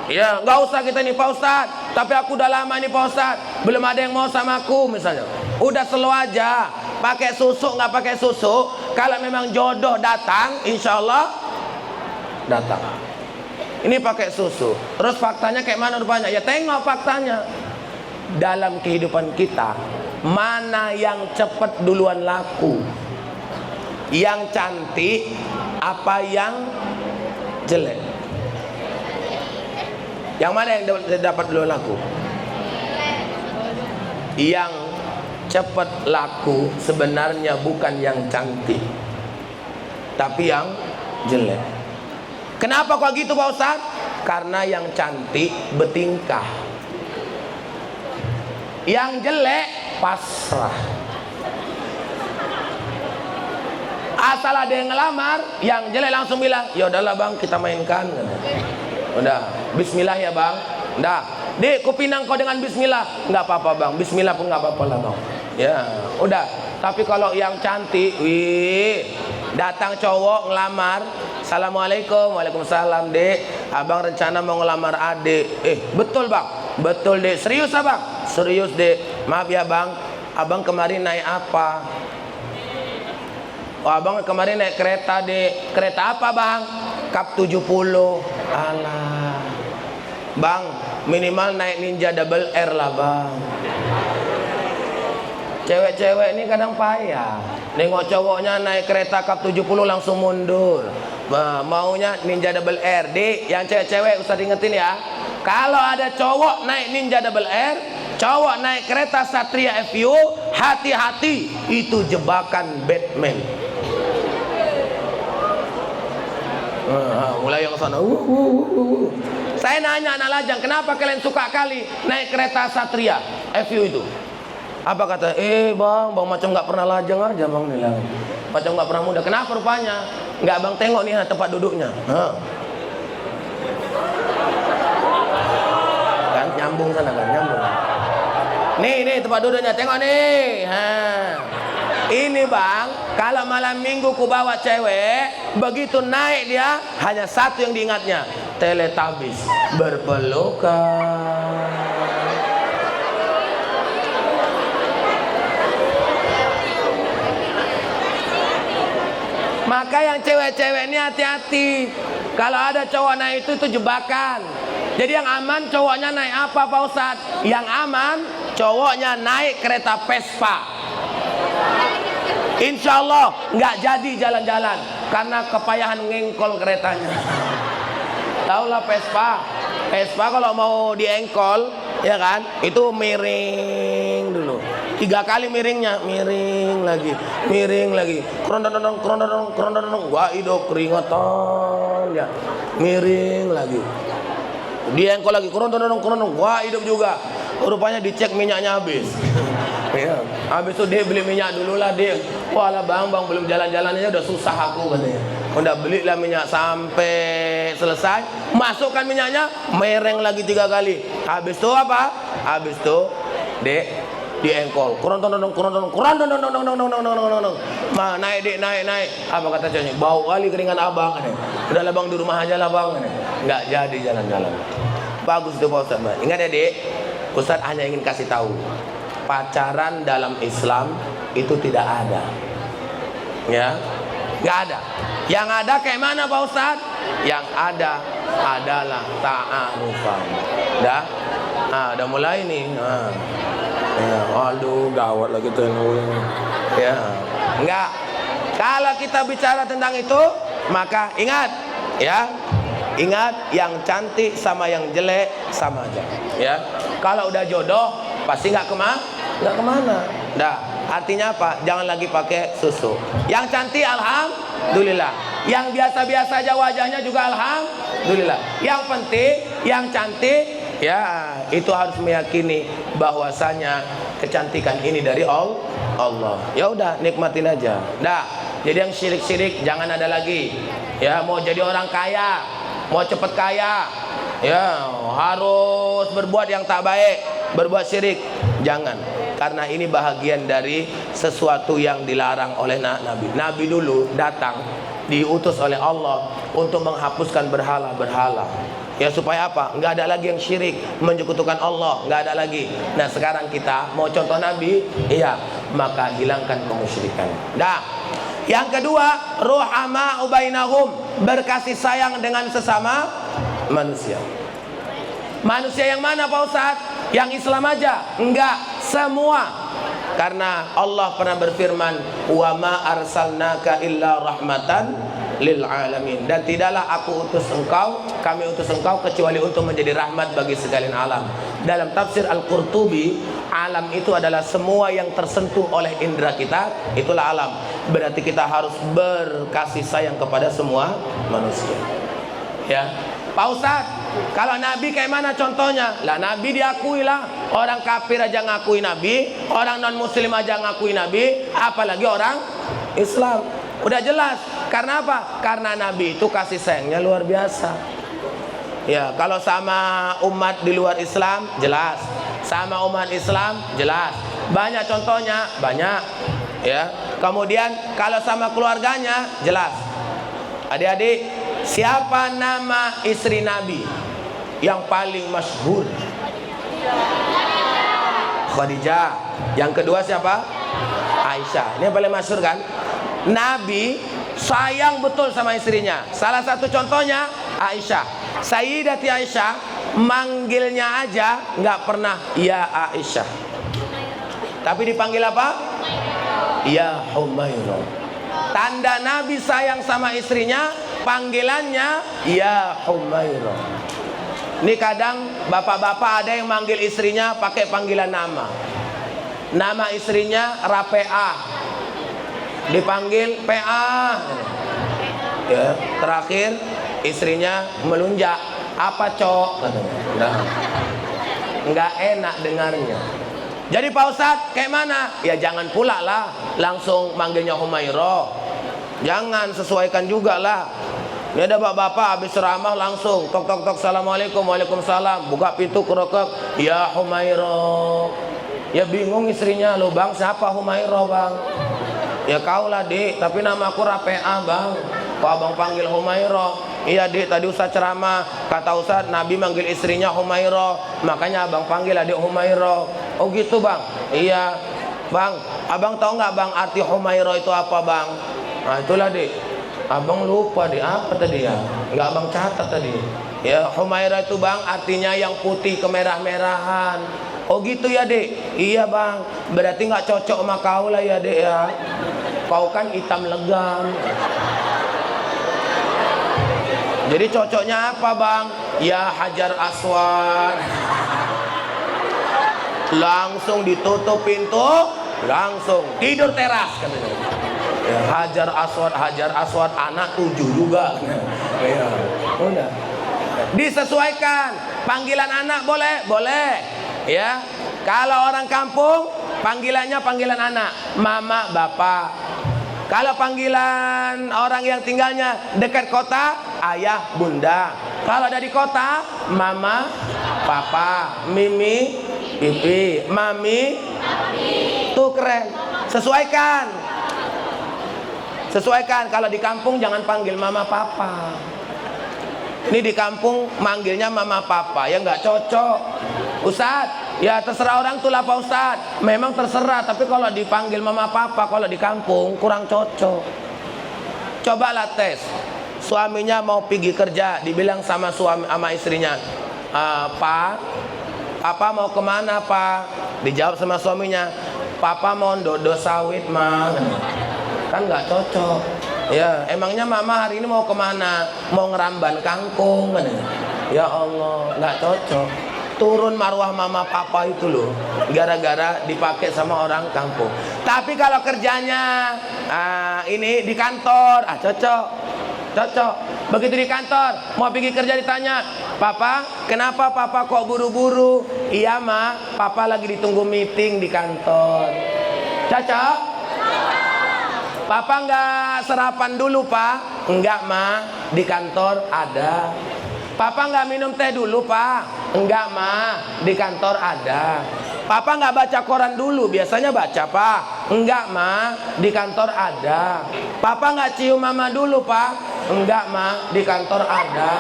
Ya, nggak usah kita nih Pak Ustadz. Tapi aku udah lama nih Pak Ustadz, belum ada yang mau sama aku misalnya. Udah slow aja. Pakai susuk nggak pakai susuk, kalau memang jodoh datang, insya Allah datang. ini pakai susu. Terus faktanya kayak mana rupanya? Ya tengok faktanya. Dalam kehidupan kita, mana yang cepat duluan laku? Yang cantik apa yang jelek? Yang mana yang dapat duluan laku? Yang cepat laku sebenarnya bukan yang cantik, tapi yang jelek. Kenapa kok gitu Pak Ustaz? Karena yang cantik bertingkah, yang jelek pasrah. Asal ada yang ngelamar, yang jelek langsung bilang, ya udahlah bang, kita mainkan. Udah, bismillah ya bang. Udah, dek, kupinang kau dengan bismillah. Nggak apa-apa bang, bismillah pun nggak apa-apa lah bang. Ya, udah. Tapi kalau yang cantik, wih, datang cowok ngelamar, assalamualaikum, waalaikumsalam dek, abang rencana mau ngelamar adik. Betul bang, betul dek. Serius abang? Serius dek. Maaf ya bang, abang kemarin naik apa? Oh, abang kemarin naik kereta dek. Kereta apa bang? Kap 70. Alah bang, minimal naik Ninja Double R lah bang. Cewek-cewek ini kadang payah. Nengok cowoknya naik kereta Kap 70 langsung mundur. Maunya Ninja Double R. Dik, yang cewek-cewek usah diingetin ya. Kalau ada cowok naik Ninja Double R, cowok naik kereta Satria FU, hati-hati, itu jebakan Batman. Mulai yang sana. Saya nanya anak lajang, kenapa kalian suka kali naik kereta Satria FU itu? Apa kata? Bang macam nggak pernah lajang aja bang bilang. Macam nggak pernah muda. Kenapa rupanya? Nggak bang, tengok nih tempat duduknya. Kan nyambung sana kan, nyambung. Nih tempat duduknya, tengok nih. Ini bang, kalau malam minggu ku bawa cewek, begitu naik dia hanya satu yang diingatnya, Teletubbies berpelukan. Maka yang cewek-cewek ini hati-hati. Kalau ada cowok naik itu jebakan. Jadi yang aman cowoknya naik apa Pak Ustadz? Yang aman cowoknya naik kereta Vespa. Insya Allah nggak jadi jalan-jalan karena kepayahan ngengkol keretanya. Taulah Vespa. Vespa kalau mau diengkol, ya kan? Itu miring dulu. 3 kali miringnya, miring lagi, kerondong, wah hidup keringatan ya, miring lagi, diengkol lagi, kerondong, wah hidup juga. Rupanya dicek minyaknya habis. Ya, habis itu dia beli minyak dulu lah dia. Walah bang belum jalan-jalannya udah susah aku katanya. Udah belilah minyak sampai selesai, masukkan minyaknya, mereng lagi 3 kali. Habis itu apa? Habis itu dek diengkol, kurang, naik. Apa kata cowoknya? Bau kali keringan abang. Udah lah bang di rumah aja lah bang. Nggak jadi jalan-jalan. Bagus tuh Pak Ustadz. Ingat ya dek, Ustadz hanya ingin kasih tahu, pacaran dalam Islam itu tidak ada. Ya, nggak ada. Yang ada kayak mana Pak Ustadz? Yang ada adalah ta'arufan. Dah, udah mulai nih. Ya, aduh gawat lagi tuh. Ya, enggak. Kalau kita bicara tentang itu, maka ingat, ya, ingat yang cantik sama yang jelek sama aja. Ya, kalau udah jodoh pasti nggak kemana. Dah, artinya apa? Jangan lagi pakai susu. Yang cantik alhamdulillah. Yang biasa-biasa aja wajahnya juga alhamdulillah. Yang penting yang cantik. Ya, itu harus meyakini bahwasanya kecantikan ini dari Allah. Ya udah, nikmatin aja. Dah. Jadi yang syirik-syirik jangan ada lagi. Ya, mau jadi orang kaya, mau cepet kaya, ya harus berbuat yang tak baik, berbuat syirik. Jangan. Karena ini bahagian dari sesuatu yang dilarang oleh Nabi. Nabi dulu datang diutus oleh Allah untuk menghapuskan berhala-berhala. Ya supaya apa? Nggak ada lagi yang syirik, menyekutukan Allah, nggak ada lagi. Nah sekarang kita mau contoh Nabi, iya, maka hilangkan kemusyrikan. Dah. Yang kedua, ruhama ubainahum, berkasih sayang dengan sesama manusia. Manusia yang mana Pak Ustadz? Yang Islam aja? Enggak, semua. Karena Allah pernah berfirman, wa ma arsalnaka illa rahmatan lil alamin. Dan tidaklah kami utus engkau kecuali untuk menjadi rahmat bagi sekalian alam. Dalam tafsir Al-Qurtubi, alam itu adalah semua yang tersentuh oleh indera kita, itulah alam. Berarti kita harus berkasih sayang kepada semua manusia. Ya, Pak Ustadz, kalau Nabi kayak mana contohnya? Lah Nabi diakui lah. Orang kafir aja ngakui Nabi, orang non muslim aja ngakui Nabi, apalagi orang Islam. Udah jelas. Karena apa? Karena Nabi itu kasih sayangnya luar biasa. Ya, kalau sama umat di luar Islam jelas, sama umat Islam jelas. Banyak contohnya, banyak. Ya. Kemudian kalau sama keluarganya jelas. Adik-adik, siapa nama istri Nabi yang paling masyhur? Khadijah. Yang kedua siapa? Aisyah. Ini yang paling masyhur kan? Nabi sayang betul sama istrinya. Salah satu contohnya Aisyah. Sayyidati Aisyah manggilnya aja nggak pernah ya Aisyah, tapi dipanggil apa? Ya Humairah. Tanda Nabi sayang sama istrinya, panggilannya ya Humairah. Ini kadang bapak-bapak ada yang manggil istrinya pakai panggilan nama. Nama istrinya Rapeah, dipanggil PA. Ya, terakhir istrinya melunjak. Apa cok? Nah, nggak enak dengarnya. Jadi Pak Ustadz kayak mana? Ya jangan pula lah langsung manggilnya Humairah. Jangan, sesuaikan juga lah. Ini ada bapak-bapak habis ceramah langsung tok tok tok, assalamualaikum, waalaikumsalam, buka pintu kerokok, ya Humairah. Ya bingung istrinya, lo bang siapa Humairah bang? Ya kau lah dik, tapi nama aku Rapeah bang. Kok abang panggil Humairah? Iya dik, tadi Ustaz ceramah, kata Ustaz Nabi manggil istrinya Humairah, makanya abang panggil adik Humairah. Oh gitu bang? Iya bang. Abang tahu nggak bang arti Humairah itu apa bang? Nah itulah dik, abang lupa dik, apa tadi ya? Nggak abang catat tadi. Ya Humairah itu bang artinya yang putih kemerah-merahan. Oh gitu ya dek? Iya bang. Berarti nggak cocok sama kau lah ya dek ya. Kau kan hitam legam. Jadi cocoknya apa bang? Ya Hajar Aswad. Langsung ditutup pintu, langsung tidur teras katanya. Ya, Hajar Aswad anak 7 juga. Ya, udah. Disesuaikan. Panggilan anak boleh? Boleh. Ya. Kalau orang kampung panggilannya panggilan anak, mama, bapak. Kalau panggilan orang yang tinggalnya dekat kota, ayah, bunda. Kalau dari kota, mama, papa, mimi, pipi, mami. Tuh keren. Sesuaikan. Sesuaikan. Kalau di kampung jangan panggil mama papa. Ini di kampung manggilnya mama papa, ya nggak cocok. Ustadz, ya terserah orang tuh lah Pak Ustadz. Memang terserah, tapi kalau dipanggil mama papa kalau di kampung kurang cocok. Cobalah tes. Suaminya mau pergi kerja, dibilang sama istrinya, Pak, Papa mau kemana Pak? Dijawab sama suaminya, Papa mau dodo sawit mah. Kan nggak cocok. Ya, emangnya mama hari ini mau kemana? Mau ngeramban kangkung kan? Ya Allah, nggak cocok. Turun marwah mama papa itu loh, gara-gara dipakai sama orang kampung. Tapi kalau kerjanya ini di kantor, cocok, cocok. Begitu di kantor, mau pergi kerja ditanya, Papa, kenapa Papa kok buru-buru? Iya ma, Papa lagi ditunggu meeting di kantor. Cocok? Papa nggak sarapan dulu Pak? Enggak ma, di kantor ada. Papa nggak minum teh dulu Pak? Enggak ma, di kantor ada. Papa nggak baca koran dulu? Biasanya baca Pak? Enggak ma, di kantor ada. Papa nggak cium mama dulu Pak? Enggak ma, di kantor ada.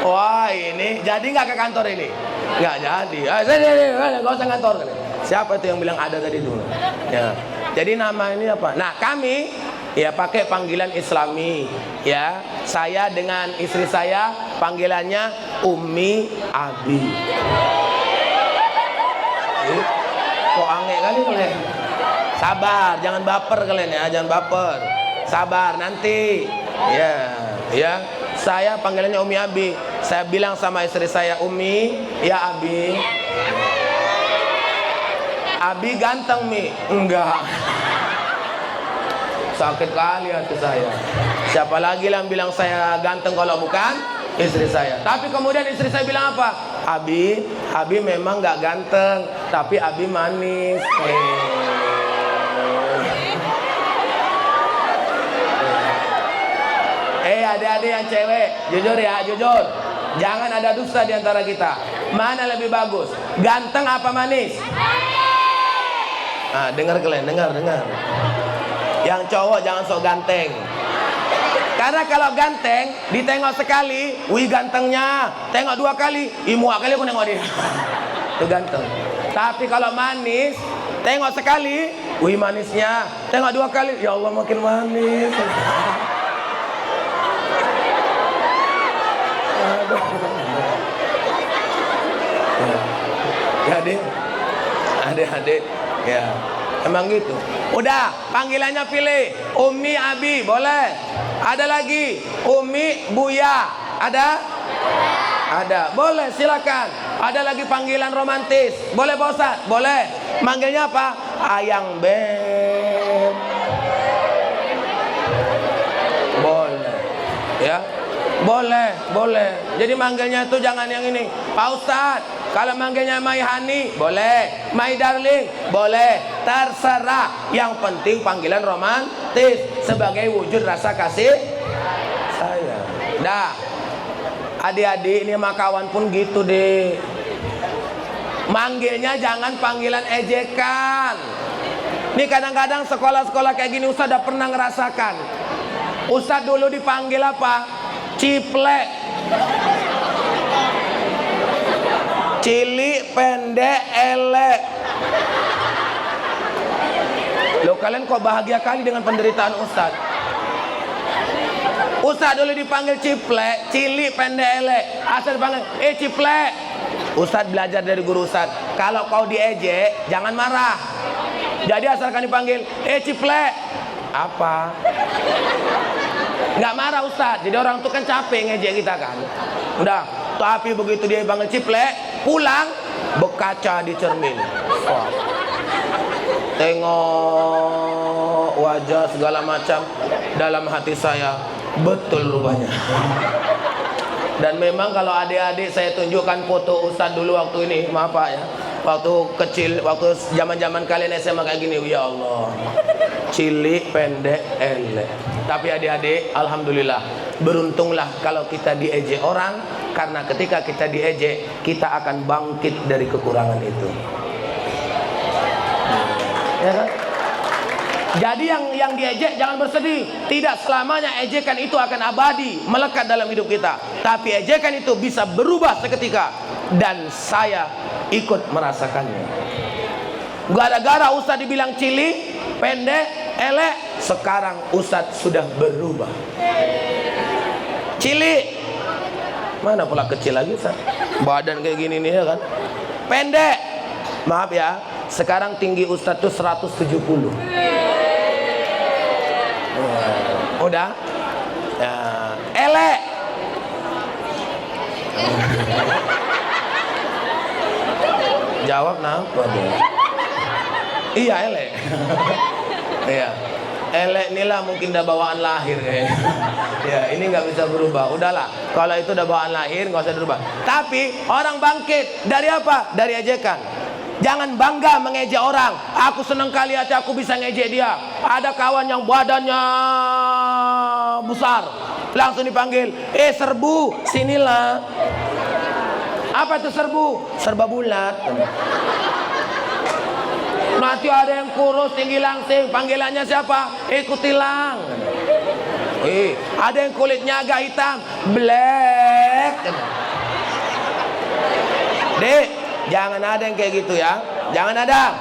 Wah ini jadi nggak ke kantor ini? Nggak jadi. Nggak usah kantor. Siapa itu yang bilang ada tadi dulu? Ya. Jadi nama ini apa? Nah kami Ya pakai panggilan Islami. Ya, saya dengan istri saya panggilannya Umi Abi. Kok aneh kali kalian? Sabar, jangan baper kalian ya, jangan baper. Sabar nanti. Ya. Saya panggilannya Umi Abi. Saya bilang sama istri saya, Umi, ya Abi. Abi ganteng Mi? Enggak. Sakit kali hati saya. Siapa lagi yang bilang saya ganteng kalau bukan istri saya? Tapi kemudian istri saya bilang apa? Abi memang nggak ganteng, tapi Abi manis. Adik-adik yang cewek, jujur ya, jujur. Jangan ada dusta di antara kita. Mana lebih bagus? Ganteng apa manis? Nah, dengar kalian, dengar. Yang cowok jangan sok ganteng. Karena kalau ganteng ditengok sekali, wih gantengnya. Tengok 2 kali, muak kali aku nengok dia. Itu ganteng. Tapi kalau manis, tengok sekali, wih manisnya. Tengok 2 kali, ya Allah makin manis. Adik-adik, ya. Emang gitu. Udah, panggilannya pilih. Umi Abi, boleh. Ada lagi, Umi Buya. Ada? Ada. Boleh, silakan. Ada lagi panggilan romantis. Boleh, Pak Ustadz? Boleh. Manggilnya apa? Ayang Beb. Boleh. Ya. Boleh. Jadi manggilnya itu jangan yang ini. Pak Ustadz, kalau manggilnya My Honey, boleh. My Darling, boleh. Terserah. Yang penting panggilan romantis sebagai wujud rasa kasih sayang. Dah. Adik-adik ini sama kawan pun gitu deh. Manggilnya jangan panggilan ejekan. Ini kadang-kadang sekolah-sekolah kayak gini Ustadz udah pernah ngerasakan. Ustadz dulu dipanggil apa? Ciplek, cili, pendek, elek. Loh kalian kok bahagia kali dengan penderitaan Ustadz? Ustadz dulu dipanggil ciplek, cili, pendek, elek. Asal dipanggil, ciplek. Ustadz belajar dari guru Ustadz, kalau kau diejek jangan marah. Jadi asalkan dipanggil, ciplek. Apa? Nggak marah Ustadz. Jadi orang tuh kan capek ngejek kita kan. Udah. Tapi begitu dia panggil ciplek, pulang berkaca di cermin. Wah. Tengok wajah segala macam. Dalam hati saya betul rupanya. Dan memang kalau adik-adik saya tunjukkan foto Ustadz dulu waktu ini, maaf Pak ya, waktu kecil, waktu zaman-zaman kalian SMA kayak gini, ya Allah, cilik, pendek, elek. Tapi adik-adik, alhamdulillah, beruntunglah kalau kita diejek orang, karena ketika kita diejek, kita akan bangkit dari kekurangan itu. Ya kan? Jadi yang diejek jangan bersedih. Tidak selamanya ejekan itu akan abadi, melekat dalam hidup kita. Tapi ejekan itu bisa berubah seketika. Dan saya ikut merasakannya. Gara-gara Ustadz dibilang cilik, pendek, elek, sekarang Ustadz sudah berubah. Cilik, mana pula kecil lagi Ustadz? Badan kayak gini nih ya kan. Pendek, maaf ya, sekarang tinggi Ustadz tuh 170. Udah ya. Elek, jawab kenapa dia? Iya elek. Iya elek inilah mungkin udah bawaan lahir kayaknya. Ya ini nggak bisa berubah. Udahlah kalau itu udah bawaan lahir nggak usah dirubah. Tapi orang bangkit dari apa? Dari ejekan. Jangan bangga mengejek orang. Aku senang kali hati aku bisa ngejek dia. Ada kawan yang badannya besar, langsung dipanggil, serbu, sinilah. Apa itu serbu? Serba bulat. Nanti ada yang kurus tinggi langsing, panggilannya siapa? Kutilang. Ada yang kulitnya agak hitam, black. Dek, jangan ada yang kayak gitu ya. Jangan ada.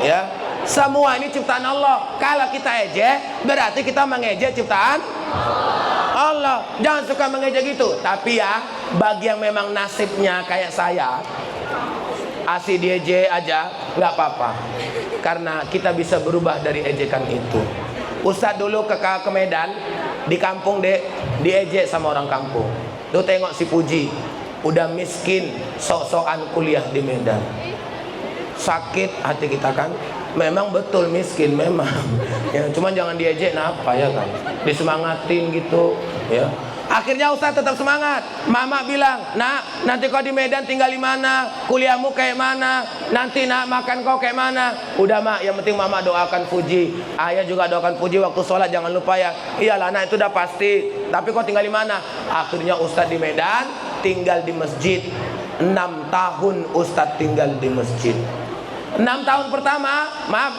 Ya. Semua ini ciptaan Allah. Kalau kita ejek, berarti kita mengejek ciptaan Allah. Jangan suka mengejek gitu. Tapi ya, bagi yang memang nasibnya kayak saya, asih diejek aja, nggak apa-apa. Karena kita bisa berubah dari ejekan itu. Ustadz dulu ke Medan, di kampung diejek sama orang kampung. Tuh tengok si Puji, udah miskin, sok-sokan kuliah di Medan. Sakit hati kita kan. Memang betul miskin memang. Ya, cuman jangan diejek, apa ya kan? Disemangatin gitu, ya. Akhirnya Ustaz tetap semangat. Mama bilang, "Nak, nanti kau di Medan tinggal di mana? Kuliahmu kayak mana? Nanti nak makan kau kayak mana?" Udah mak, yang penting mama doakan Puji. Ayah juga doakan Puji waktu sholat, jangan lupa ya. Iyalah nak, itu udah pasti. Tapi kau tinggal di mana? Akhirnya Ustaz di Medan, tinggal di masjid. 6 tahun Ustaz tinggal di masjid. 6 tahun pertama,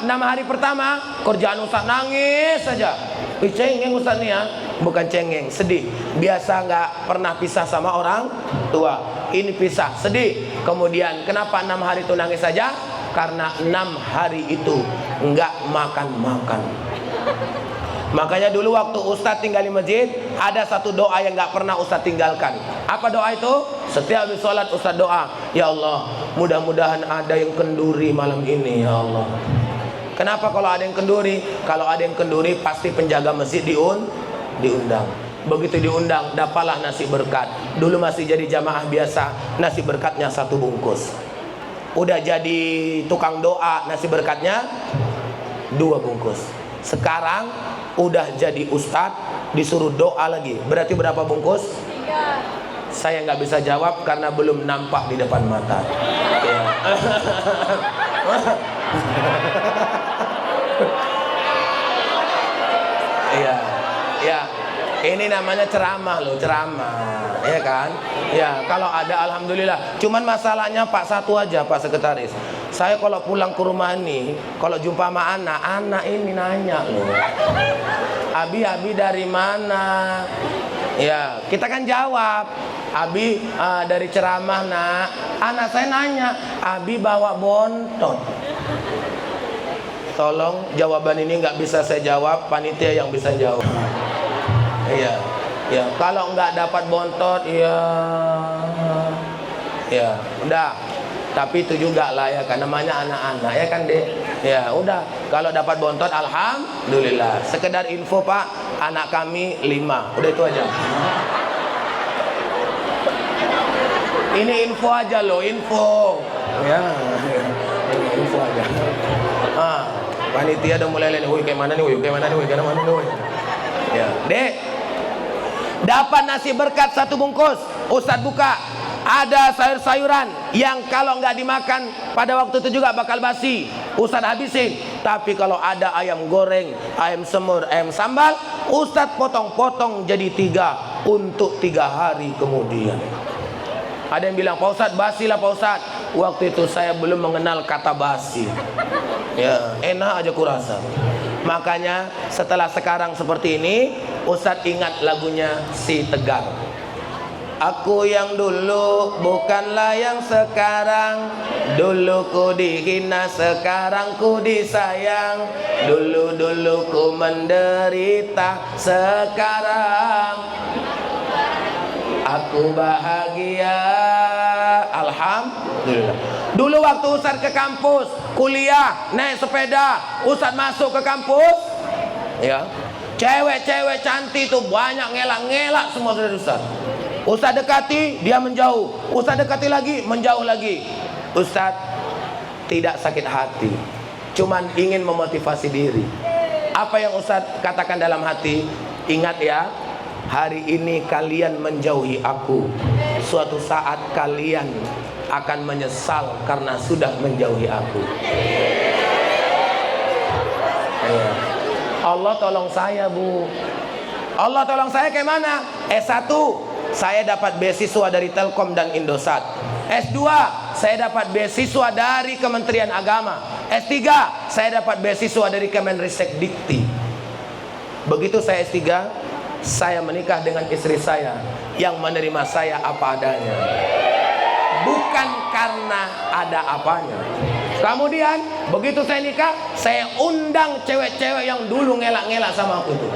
6 hari pertama, kerjaan Ustaz nangis saja. Cengeng Ustaz nih ya. Bukan cengeng, sedih. Biasa nggak pernah pisah sama orang tua. Ini pisah, sedih. Kemudian kenapa 6 hari itu nangis saja? Karena 6 hari itu nggak makan-makan. Makanya dulu waktu Ustadz tinggal di masjid, ada satu doa yang nggak pernah Ustadz tinggalkan. Apa doa itu? Setiap habis sholat Ustadz doa, "Ya Allah, mudah-mudahan ada yang kenduri malam ini, ya Allah." Kenapa kalau ada yang kenduri? Kalau ada yang kenduri pasti penjaga masjid diundang. Begitu diundang, dapatlah nasi berkat. Dulu masih jadi jamaah biasa, nasi berkatnya 1 bungkus. Udah jadi tukang doa, nasi berkatnya 2 bungkus. Sekarang udah jadi ustadz, disuruh doa lagi. Berarti berapa bungkus? 3. Saya nggak bisa jawab karena belum nampak di depan mata. Ya. Iya, ya. Ini namanya ceramah loh, ceramah, ya kan? Ya, kalau ada alhamdulillah. Cuman masalahnya Pak satu aja, Pak Sekretaris. Saya kalau pulang ke rumah ini, kalau jumpa sama anak ini nanya loh, Abi dari mana? Ya, kita kan jawab, Abi dari ceramah nak. Anak saya nanya, Abi bawa bontot. Tolong jawaban ini nggak bisa saya jawab, panitia yang bisa jawab. Iya, ya. Kalau nggak dapat bontot, ya, udah. Tapi itu juga lah ya, kan namanya anak-anak ya kan deh. Ya udah. Kalau dapat bontot, alhamdulillah. Sekedar info Pak, anak kami 5. Udah itu aja. Ini info aja loh, info. Ya, info aja. Panitia udah mulai lain. Woi kayak mana nih? Woi kayak mana nih? Woi kayak mana nih? Woi. Ya, Dek. Dapat nasi berkat 1 bungkus. Ustadz buka, ada sayur-sayuran yang kalau nggak dimakan pada waktu itu juga bakal basi. Ustadz habisin. Tapi kalau ada ayam goreng, ayam semur, ayam sambal, Ustadz potong-potong jadi 3 untuk 3 hari kemudian. Ada yang bilang, Pak Ustadz basi lah Pak Ustadz. Waktu itu saya belum mengenal kata basi. Ya, enak aja kurasa. Makanya setelah sekarang seperti ini, Ustadz ingat lagunya Si Tegar. Aku yang dulu bukanlah yang sekarang. Dulu ku dihina, sekarang ku disayang. Dulu ku menderita, sekarang aku bahagia. Alhamdulillah. Dulu waktu Ustadz ke kampus, kuliah, naik sepeda, Ustadz masuk ke kampus, ya, cewek-cewek cantik itu banyak ngelak-ngelak semua dari Ustadz. Ustadz dekati, dia menjauh. Ustadz dekati lagi, menjauh lagi. Ustadz tidak sakit hati, cuman ingin memotivasi diri. Apa yang Ustadz katakan dalam hati? Ingat ya, hari ini kalian menjauhi aku, suatu saat kalian akan menyesal karena sudah menjauhi aku. Allah tolong saya Bu. Allah tolong saya kayak mana? S1 saya dapat beasiswa dari Telkom dan Indosat. S2 saya dapat beasiswa dari Kementerian Agama. S3 saya dapat beasiswa dari Kemenristek Dikti. Begitu saya S3, saya menikah dengan istri saya yang menerima saya apa adanya. Bukan karena ada apanya, Kemudian begitu saya nikah, saya undang cewek-cewek yang dulu ngelak-ngelak sama aku itu.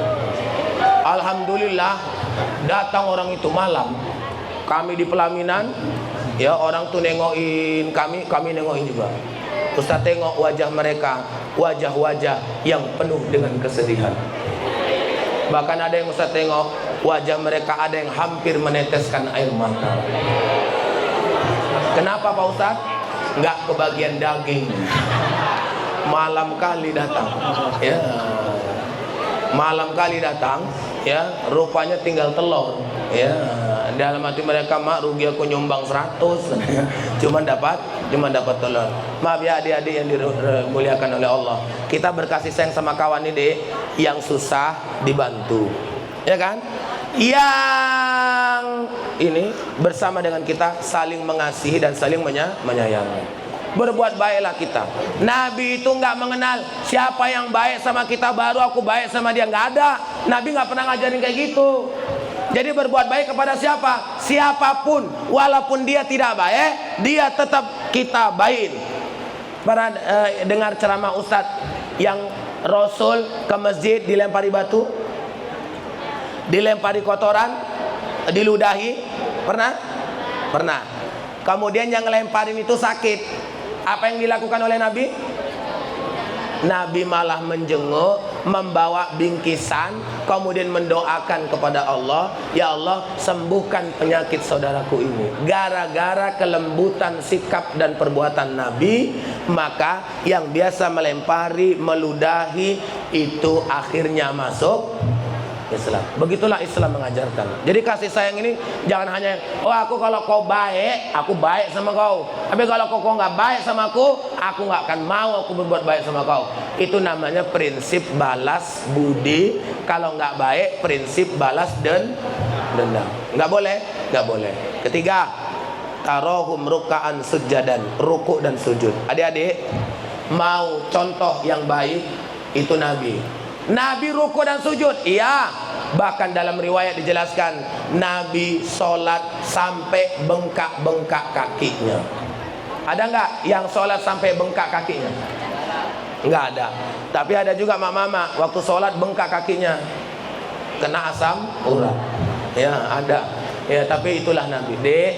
Alhamdulillah datang orang itu malam. Kami di pelaminan, ya orang tuh nengokin kami nengokin juga. Ustaz tengok wajah mereka, wajah-wajah yang penuh dengan kesedihan. Bahkan ada yang Ustaz tengok wajah mereka ada yang hampir meneteskan air mata. Kenapa Pak Ustaz? Nggak kebagian daging. Malam kali datang, ya. Malam kali datang, ya. Rupanya tinggal telur, ya. Dalam hati mereka, mak rugi aku nyumbang 100, cuma dapat telur. Maaf ya adik-adik yang dimuliakan oleh Allah. Kita berkasih sayang sama kawan ini yang susah dibantu, ya kan? Yang ini bersama dengan kita saling mengasihi dan saling menyayangi. Berbuat baiklah kita. Nabi itu nggak mengenal siapa yang baik sama kita baru aku baik sama dia, nggak ada. Nabi nggak pernah ngajarin kayak gitu. Jadi berbuat baik kepada siapa? Siapapun, walaupun dia tidak baik, dia tetap kita baikin. Para dengar ceramah Ustadz yang Rasul ke masjid dilempari batu, dilempari kotoran, diludahi, pernah? Pernah. Kemudian yang ngelemparin itu sakit. Apa yang dilakukan oleh Nabi? Nabi malah menjenguk, membawa bingkisan, kemudian mendoakan kepada Allah, ya Allah sembuhkan penyakit saudaraku ini. Gara-gara kelembutan sikap dan perbuatan Nabi, maka yang biasa melempari, meludahi itu akhirnya masuk Islam. Begitulah Islam mengajarkan. Jadi kasih sayang ini jangan hanya, oh aku kalau kau baik, aku baik sama kau. Tapi kalau kau nggak baik sama aku nggak akan mau aku berbuat baik sama kau. Itu namanya prinsip balas budi. Kalau nggak baik, prinsip balas dendam. Nggak boleh, nggak boleh. Ketiga, tarohum ruka'an sujadan, ruku dan sujud. Adik-adik, mau contoh yang baik itu Nabi. Nabi ruku dan sujud, iya. Bahkan dalam riwayat dijelaskan Nabi sholat sampai bengkak-bengkak kakinya. Ada nggak yang sholat sampai bengkak kakinya? Nggak ada. Tapi ada juga mama waktu sholat bengkak kakinya, kena asam urat. Ya ada. Ya tapi itulah Nabi. Dek,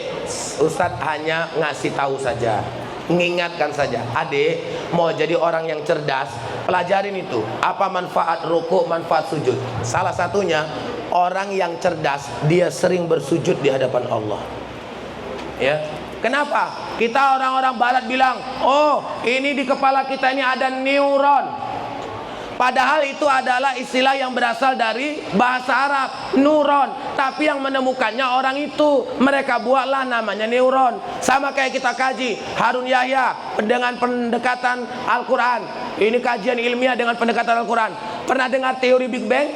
Ustadz hanya ngasih tahu saja, mengingatkan saja. Adik mau jadi orang yang cerdas, pelajarin itu. Apa manfaat ruku, manfaat sujud. Salah satunya orang yang cerdas dia sering bersujud di hadapan Allah. Ya. Kenapa? Kita orang-orang barat bilang, oh ini di kepala kita ini ada neuron. Padahal itu adalah istilah yang berasal dari bahasa Arab, neuron. Tapi yang menemukannya orang itu, mereka buatlah namanya neuron. Sama kayak kita kaji Harun Yahya dengan pendekatan Al-Quran. Ini kajian ilmiah dengan pendekatan Al-Quran. Pernah dengar teori Big Bang?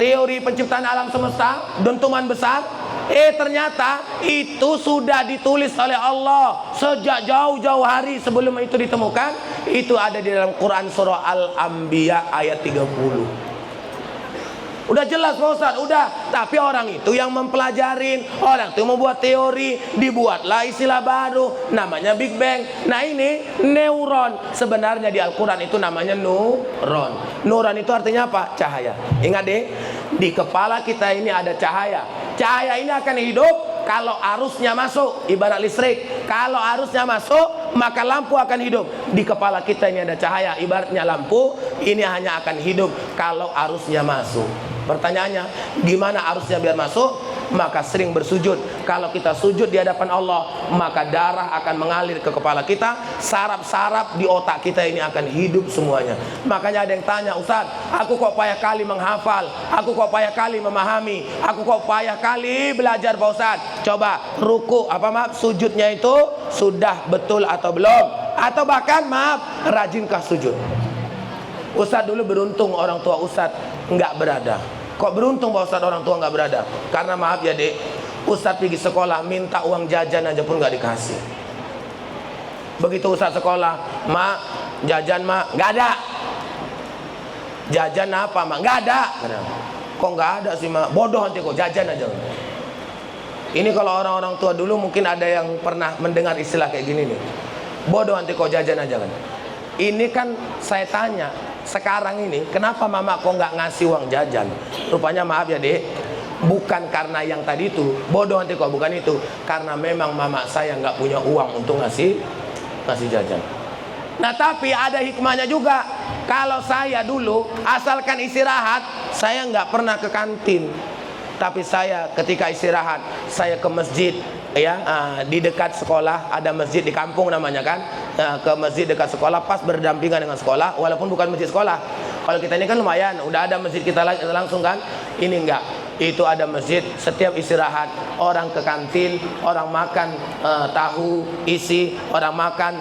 Teori penciptaan alam semesta, dentuman besar. Ternyata itu sudah ditulis oleh Allah sejak jauh-jauh hari sebelum itu ditemukan. Itu ada di dalam Quran surah Al-Anbiya ayat 30. Udah jelas Pak Ustaz, udah. Tapi orang itu yang mempelajarin, orang itu membuat teori, dibuatlah istilah baru namanya Big Bang. Nah ini neuron. Sebenarnya di Al-Quran itu namanya neuron. Neuron itu artinya apa? Cahaya. Ingat deh, di kepala kita ini ada cahaya. Cahaya ini akan hidup kalau arusnya masuk, ibarat listrik. Kalau arusnya masuk, maka lampu akan hidup. Di kepala kita ini ada cahaya, ibaratnya lampu. Ini hanya akan hidup kalau arusnya masuk. Pertanyaannya, gimana arusnya biar masuk? Maka sering bersujud. Kalau kita sujud di hadapan Allah, maka darah akan mengalir ke kepala kita. Saraf-saraf di otak kita ini akan hidup semuanya. Makanya ada yang tanya, Ustaz, aku kok payah kali menghafal, aku kok payah kali memahami, aku kok payah kali belajar Pak Ustaz. Coba ruku, sujudnya itu sudah betul atau belum? Atau bahkan rajinkah sujud? Ustaz dulu beruntung orang tua Ustaz nggak berada. Kok beruntung Pak Ustaz orang tua nggak berada? Karena maaf ya dek, Ustaz pergi sekolah minta uang jajan aja pun nggak dikasih. Begitu Ustaz sekolah, mak jajan mak nggak ada. Jajan apa mak? Nggak ada. Kok nggak ada sih mak? Bodoh nanti kok jajan aja. Ini kalau orang-orang tua dulu mungkin ada yang pernah mendengar istilah kayak gini nih. Bodoh nanti kau jajan aja kan. Ini kan saya tanya, sekarang ini kenapa mama kok nggak ngasih uang jajan? Rupanya maaf ya dek, bukan karena yang tadi itu, bodoh nanti kok, bukan itu. Karena memang mama saya nggak punya uang untuk ngasih jajan. Nah tapi ada hikmahnya juga. Kalau saya dulu asalkan istirahat, saya nggak pernah ke kantin. Tapi saya ketika istirahat, saya ke masjid, ya, di dekat sekolah ada masjid di kampung namanya kan, ke masjid dekat sekolah pas berdampingan dengan sekolah, walaupun bukan masjid sekolah. Kalau kita ini kan lumayan, udah ada masjid kita langsung kan, ini enggak. Itu ada masjid, setiap istirahat orang ke kantin, orang makan tahu isi, orang makan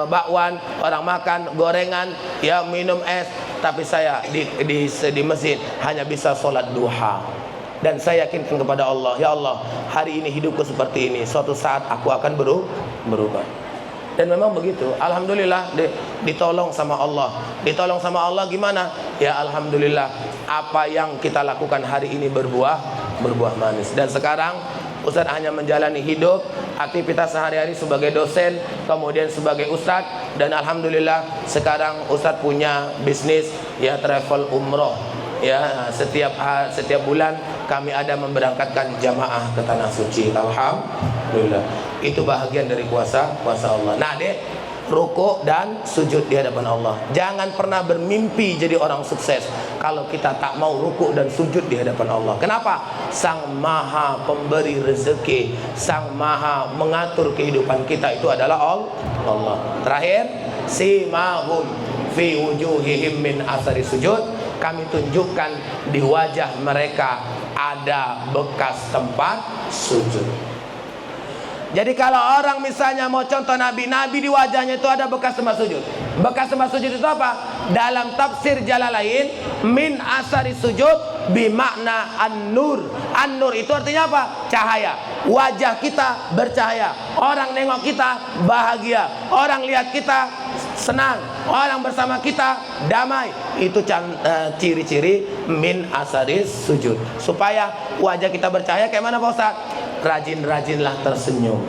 bakwan, orang makan gorengan, ya, minum es. Tapi saya di masjid hanya bisa sholat duha. Dan saya yakinkan kepada Allah, ya Allah, hari ini hidupku seperti ini, suatu saat aku akan berubah. Dan memang begitu. Alhamdulillah ditolong sama Allah. Ditolong sama Allah gimana? Ya alhamdulillah, apa yang kita lakukan hari ini berbuah manis. Dan sekarang Ustaz hanya menjalani hidup, aktivitas sehari-hari sebagai dosen, kemudian sebagai ustaz. Dan alhamdulillah sekarang Ustaz punya bisnis, ya, travel umroh. Ya, setiap bulan kami ada memberangkatkan jamaah ke tanah suci. Alhamdulillah. Itu bahagian dari kuasa Allah. Nah, dek, rukuk dan sujud di hadapan Allah. Jangan pernah bermimpi jadi orang sukses kalau kita tak mau rukuk dan sujud di hadapan Allah. Kenapa? Sang Maha Pemberi rezeki, Sang Maha mengatur kehidupan kita itu adalah Allah. Terakhir, simahum fi wujuhihim min athari sujud. Kami tunjukkan di wajah mereka ada bekas tempat sujud. Jadi kalau orang misalnya mau contoh Nabi di wajahnya itu ada bekas tempat sujud. Bekas tempat sujud itu apa? Dalam tafsir Jalalain, min asari sujud bimakna an-nur. An-nur itu artinya apa? Cahaya. Wajah kita bercahaya. Orang nengok kita bahagia. Orang lihat kita senang. Orang bersama kita damai. Itu ciri-ciri min asari sujud. Supaya wajah kita bercahaya kayak mana Pak Ustaz? Rajin-rajinlah tersenyum.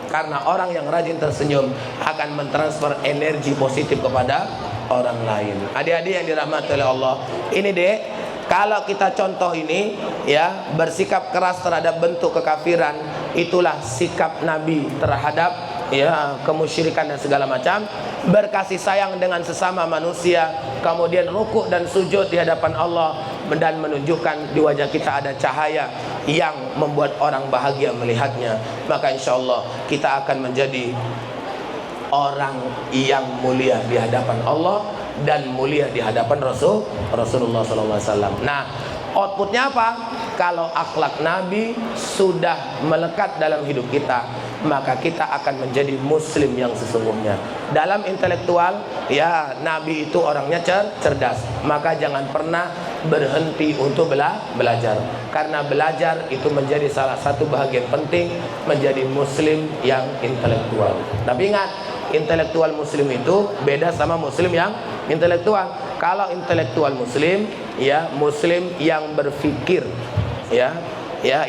Karena orang yang rajin tersenyum akan mentransfer energi positif kepada orang lain. Adik-adik yang dirahmati oleh Allah, ini deh, kalau kita contoh ini, ya, bersikap keras terhadap bentuk kekafiran, itulah sikap Nabi terhadap, ya, kemusyrikan dan segala macam. Berkasih sayang dengan sesama manusia, kemudian rukuk dan sujud di hadapan Allah, dan menunjukkan di wajah kita ada cahaya yang membuat orang bahagia melihatnya. Maka insya Allah kita akan menjadi orang yang mulia di hadapan Allah dan mulia di hadapan Rasulullah SAW. Nah, outputnya apa? Kalau akhlak Nabi sudah melekat dalam hidup kita, maka kita akan menjadi muslim yang sesungguhnya. Dalam intelektual, ya, Nabi itu orangnya cerdas. Maka jangan pernah berhenti untuk belajar. Karena belajar itu menjadi salah satu bahagian penting menjadi muslim yang intelektual. Tapi ingat, intelektual muslim itu beda sama muslim yang intelektual. Kalau intelektual muslim, ya, muslim yang berpikir, ya,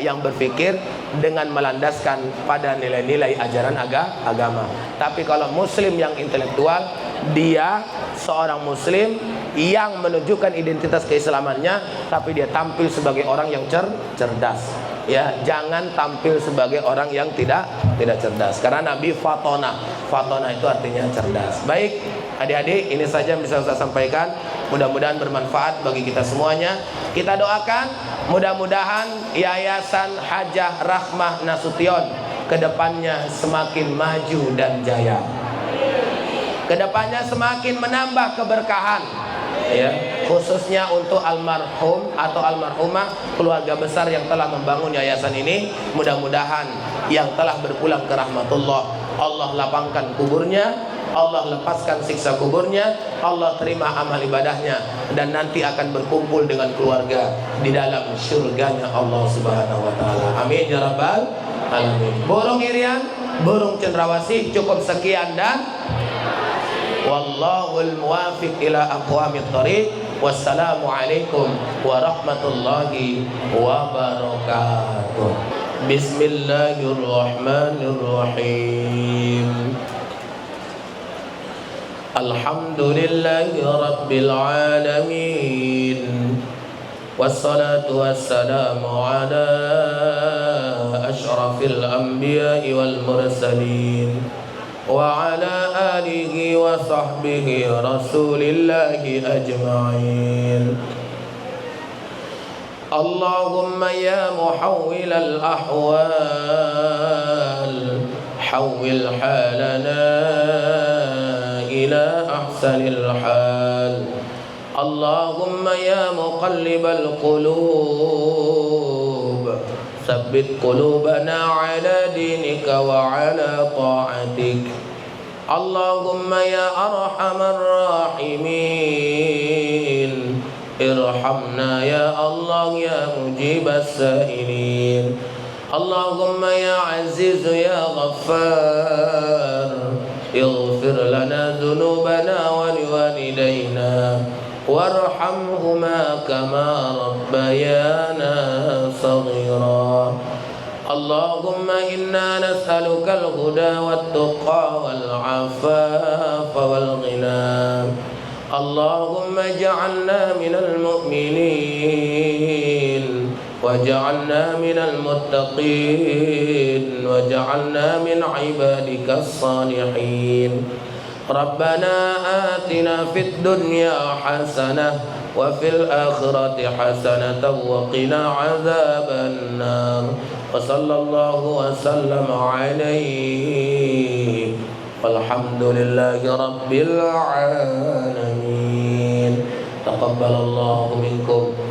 yang berpikir dengan melandaskan pada nilai-nilai ajaran agama. Tapi kalau muslim yang intelektual, dia seorang muslim yang menunjukkan identitas keislamannya, tapi dia tampil sebagai orang yang cerdas. Ya, jangan tampil sebagai orang yang tidak cerdas. Karena Nabi fatona itu artinya cerdas. Baik, adik-adik, ini saja yang bisa saya sampaikan. Mudah-mudahan bermanfaat bagi kita semuanya. Kita doakan mudah-mudahan Yayasan Hajah Rahmah Nasution kedepannya semakin maju dan jaya. Kedepannya semakin menambah keberkahan, ya, khususnya untuk almarhum atau almarhumah keluarga besar yang telah membangun yayasan ini. Mudah-mudahan yang telah berpulang ke rahmatullah, Allah lapangkan kuburnya, Allah lepaskan siksa kuburnya, Allah terima amal ibadahnya, dan nanti akan berkumpul dengan keluarga di dalam surganya Allah Subhanahu wa taala. Amin ya rabbal alamin. Burung Irian, burung cendrawasih, cukup sekian dan wallahul muwafiq ila aqwamit thariq. Wassalamualaikum warahmatullahi wabarakatuh. Bismillahirrahmanirrahim. الحمد لله رب العالمين والصلاة والسلام على أشرف الأنبياء والمرسلين وعلى آله وصحبه رسول الله أجمعين اللهم يا محول الأحوال حول حالنا إلى أحسن الحال اللهم يا مقلب القلوب ثبت قلوبنا على دينك وعلى طاعتك اللهم يا أرحم الراحمين ارحمنا يا الله يا مجيب السائلين اللهم يا عزيز يا غفار اغفر لنا ذنوبنا ولوالدينا وارحمهما كما ربيانا صغيرا اللهم إنا نسألك الهدى والتقى والعفاف والغنى اللهم اجعلنا من المؤمنين واجعلنا من المتقين واجعلنا من عبادك الصالحين ربنا آتنا في الدنيا حسنة وفي الآخرة حسنة وقنا عذاب النار وصلى الله وسلم عليه والحمد لله رب العالمين تقبل الله منكم